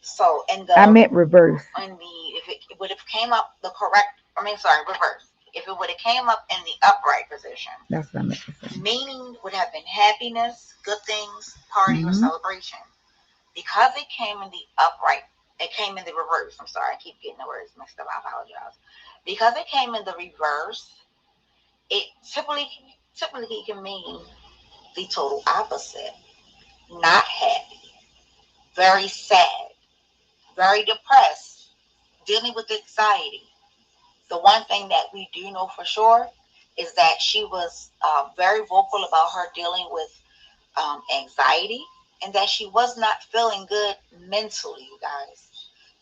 So I meant reverse. If it would have came up reverse. If it would have came up in the upright position, that's what I meant to say. Meaning would have been happiness, good things, party, or celebration. Because it came in the upright, it came in the reverse. I'm sorry, I keep getting the words mixed up. I apologize. Because it came in the reverse, it typically can mean the total opposite. Not happy, very sad, very depressed, dealing with anxiety. The one thing that we do know for sure is that she was very vocal about her dealing with anxiety, and that she was not feeling good mentally, you guys.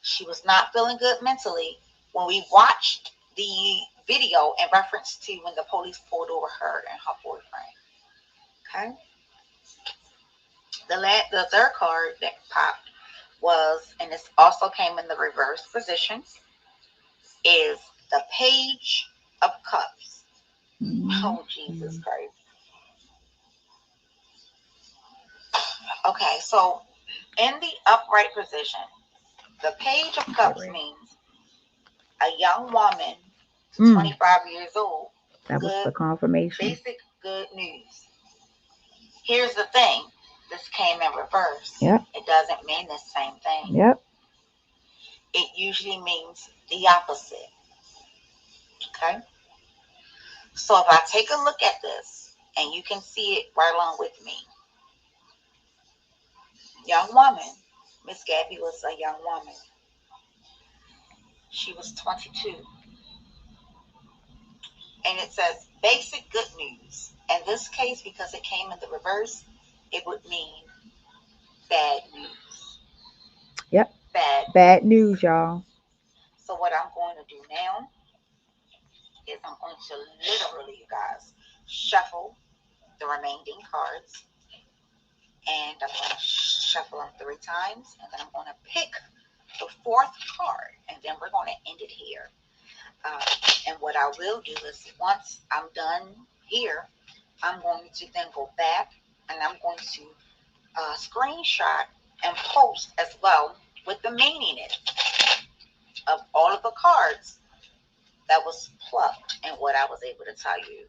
She was not feeling good mentally when we watched the video in reference to when the police pulled over her and her boyfriend. Okay. The third card that popped was, and this also came in the reverse position, is the Page of Cups. Oh, Jesus Christ. Okay, so in the upright position, the Page of Cups means a young woman, 25 years old. That was the confirmation. Basic good news. Here's the thing. This came in reverse. Yep. It doesn't mean the same thing. Yep. It usually means the opposite. Okay? So if I take a look at this, and you can see it right along with me. Young woman. Miss Gabby was a young woman. She was 22. And it says basic good news. In this case, because it came in the reverse, it would mean bad news. Yep. Bad news, y'all. So what I'm going to do now is I'm going to literally, you guys, shuffle the remaining cards. And I'm going to shuffle them 3 times. And then I'm going to pick the 4th card. And then we're going to end it here. And what I will do is, once I'm done here, I'm going to then go back and I'm going to screenshot and post as well with the meaning of all of the cards that was plucked and what I was able to tell you.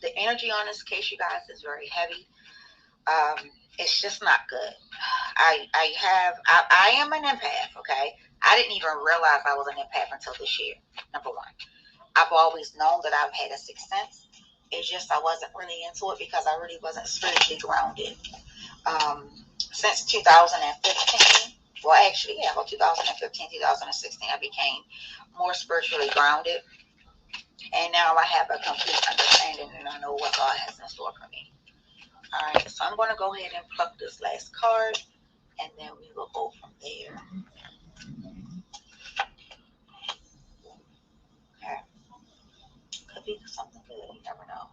The energy on this case, you guys, is very heavy. It's just not good. I am an empath, okay? I didn't even realize I was an empath until this year, number one. I've always known that I've had a sixth sense. It's just I wasn't really into it because I really wasn't spiritually grounded. Since 2015, well, actually, yeah, about 2015, 2016, I became more spiritually grounded. And now I have a complete understanding and I know what God has in store for me. All right, so I'm going to go ahead and pluck this last card, and then we will go from there. Okay. Could be something good, you never know.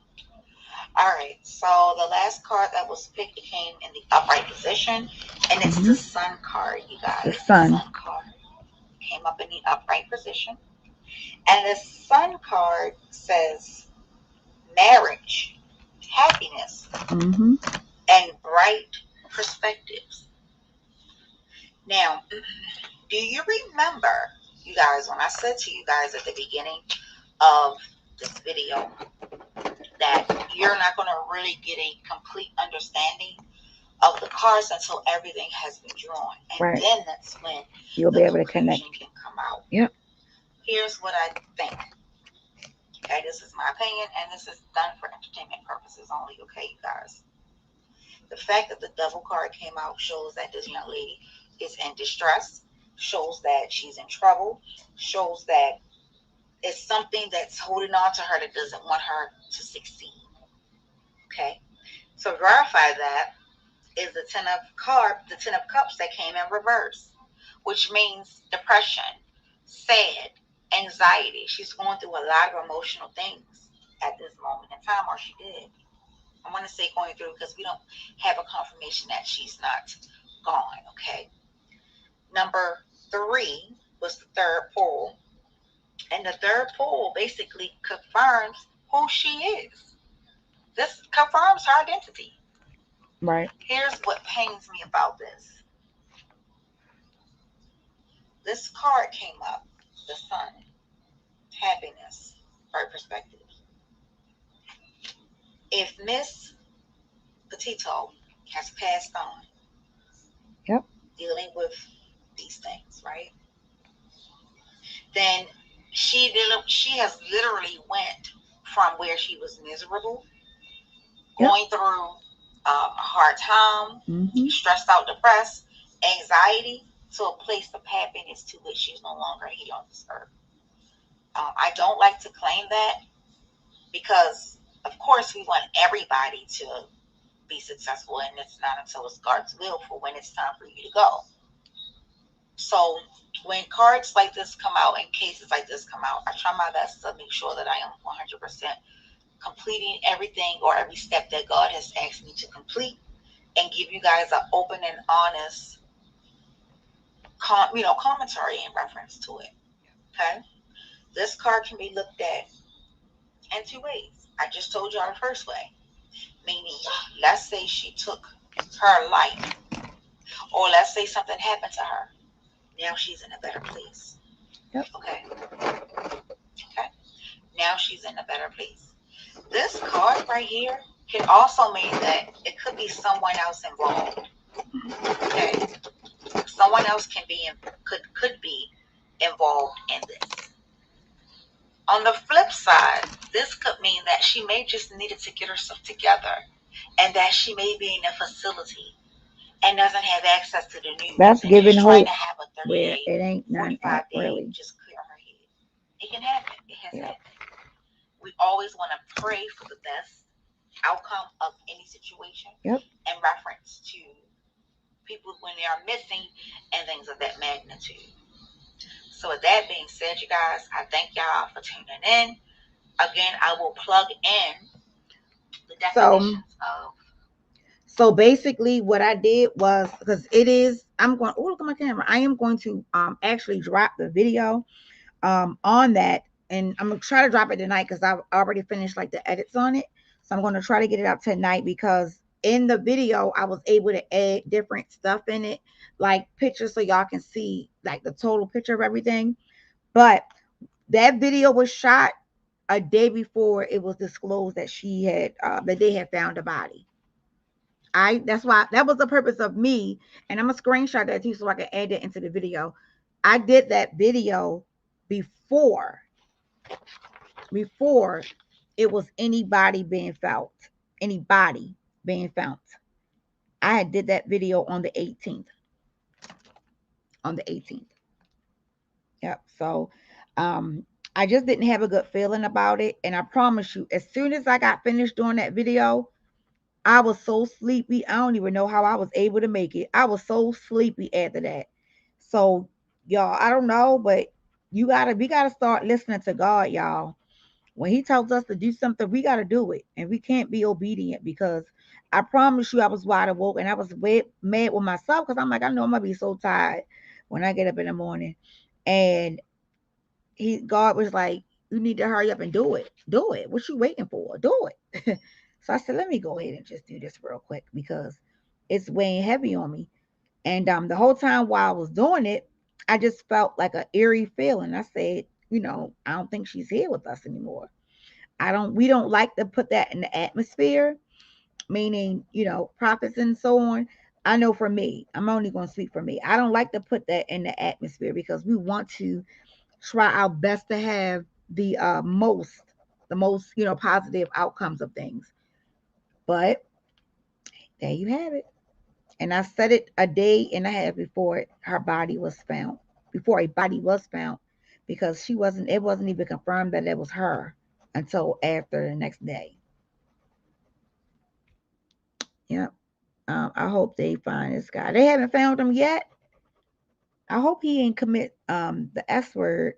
All right, so the last card that was picked came in the upright position, and it's the Sun card, you guys. The Sun card came up in the upright position, and the Sun card says marriage, happiness, and bright perspectives. Now, do you remember, you guys, when I said to you guys at the beginning of this video that you're not going to really get a complete understanding of the cards until everything has been drawn, and then that's when you'll be able to connect. Can come out. Yep. Here's what I think. Okay, this is my opinion, and this is done for entertainment purposes only. Okay, you guys. The fact that the Devil card came out shows that this young lady is in distress, shows that she's in trouble, shows that it's something that's holding on to her that doesn't want her to succeed. Okay, so verify that is the Ten of Cups that came in reverse, which means depression, sad, anxiety. She's going through a lot of emotional things at this moment in time, or she did. I want to say going through because we don't have a confirmation that she's not gone. Okay. Number 3 was the third pull. And the third pull basically confirms who she is. This confirms her identity. Right. Here's what pains me about this. This card came up, the sun, happiness, right perspective. If Miss Petito has passed on, yep, dealing with these things, right? Then she has literally went from where she was miserable, going through a hard time, stressed out, depressed, anxiety, to a place of happiness to which she's no longer here on this earth. I don't like to claim that because, of course, we want everybody to be successful, and it's not until it's God's will for when it's time for you to go. So when cards like this come out and cases like this come out, I try my best to make sure that I am 100% completing everything or every step that God has asked me to complete, and give you guys an open and honest commentary in reference to it. Okay? This card can be looked at in 2 ways. I just told y'all the first way. Meaning, let's say she took her life, or let's say something happened to her. Now she's in a better place. Yep. Okay. Now she's in a better place. This card right here can also mean that it could be someone else involved. Okay. Someone else could be involved in this. On the flip side, this could mean that she may just needed to get herself together, and that she may be in a facility and doesn't have access to the news. That's giving hope. Trying to have a 30 where day, it ain't none 45 day, really. just clear her head. It can happen. It has happened. We always want to pray for the best outcome of any situation in reference to people when they are missing and things of that magnitude. So with that being said, you guys, I thank y'all for tuning in. Again, I will plug in the definitions of. So basically what I did was, because I'm going, oh, look at my camera. I am going to actually drop the video on that, and I'm going to try to drop it tonight because I've already finished like the edits on it. So I'm going to try to get it out tonight, because in the video I was able to add different stuff in it, like pictures, so y'all can see like the total picture of everything. But that video was shot a day before it was disclosed that she had that they had found a body. That's why that was the purpose of me, and I'm gonna screenshot that too so I can add it into the video. I did that video before it was anybody being found. I had did that video on the 18th. Yep. So I just didn't have a good feeling about it, and I promise you, as soon as I got finished doing that video, I was so sleepy. I don't even know how I was able to make it. I was so sleepy after that. So, y'all, I don't know, but we gotta start listening to God, y'all. When he tells us to do something, we gotta do it, and we can't be obedient, because I promise you, I was wide awake, and I was mad with myself, because I'm like, I know I'm gonna be so tired when I get up in the morning, and God was like, you need to hurry up and do it. Do it. What you waiting for? Do it. So I said, let me go ahead and just do this real quick, because it's weighing heavy on me. And the whole time while I was doing it, I just felt like an eerie feeling. I said, I don't think she's here with us anymore. We don't like to put that in the atmosphere, meaning, prophets and so on. I know for me, I'm only going to speak for me. I don't like to put that in the atmosphere, because we want to try our best to have the most positive outcomes of things. But there you have it. And I said it a day and a half before a body was found, because it wasn't even confirmed that it was her until after the next day. Yep. I hope they find this guy. They haven't found him yet. I hope he ain't commit the S word,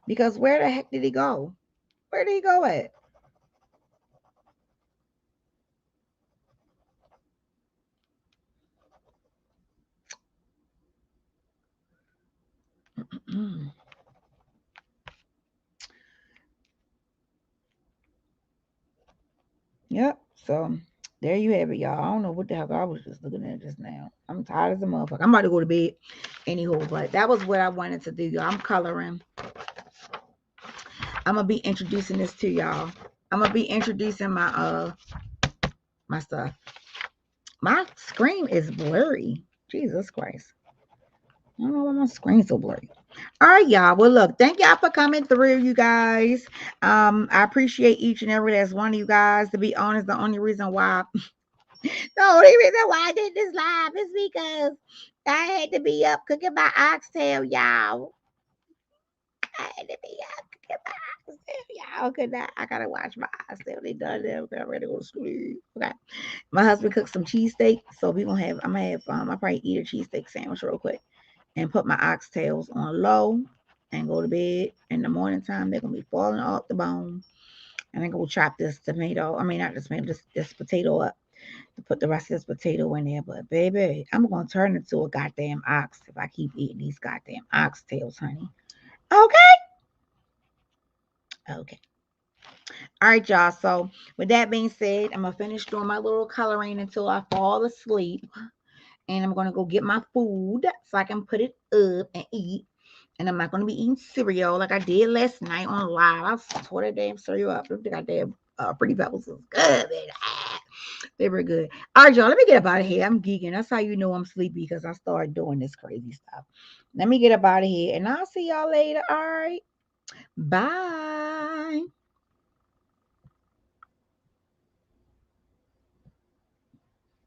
because where the heck did he go? Where did he go at? Yep. So there you have it, y'all. I don't know what the heck I was just looking at just now. I'm tired as a motherfucker. I'm about to go to bed. Anywho, but that was what I wanted to do, y'all. I'm coloring. I'm gonna be introducing this to y'all. I'm gonna be introducing my stuff. My screen is blurry. Jesus Christ. I don't know why my screen's so blurry. All right, y'all. Well, look, thank y'all for coming through, you guys. I appreciate each and every last one of you guys. To be honest, the only reason why I did this live is because I had to be up cooking my oxtail, y'all. I had to be up cooking my oxtail, y'all. Good night. I gotta watch my oxtail. They done them. I'm ready to go to sleep. Okay. My husband cooked some cheesesteak, so I'm gonna have I'll probably eat a cheesesteak sandwich real quick and put my oxtails on low and go to bed. In the morning time, they're gonna be falling off the bone. And I'm gonna chop this tomato. I mean, not this tomato, this potato up to put the rest of this potato in there. But baby, I'm gonna turn into a goddamn ox if I keep eating these goddamn oxtails, honey. Okay. Okay. All right, y'all. So with that being said, I'm gonna finish doing my little coloring until I fall asleep. And I'm gonna go get my food so I can put it up and eat. And I'm not gonna be eating cereal like I did last night on live. I tore that damn cereal up. The goddamn Pretty Pebbles was good, man. They were good. All right, y'all. Let me get up out of here. I'm geeking. That's how you know I'm sleepy, because I started doing this crazy stuff. Let me get up out of here, and I'll see y'all later. All right. Bye.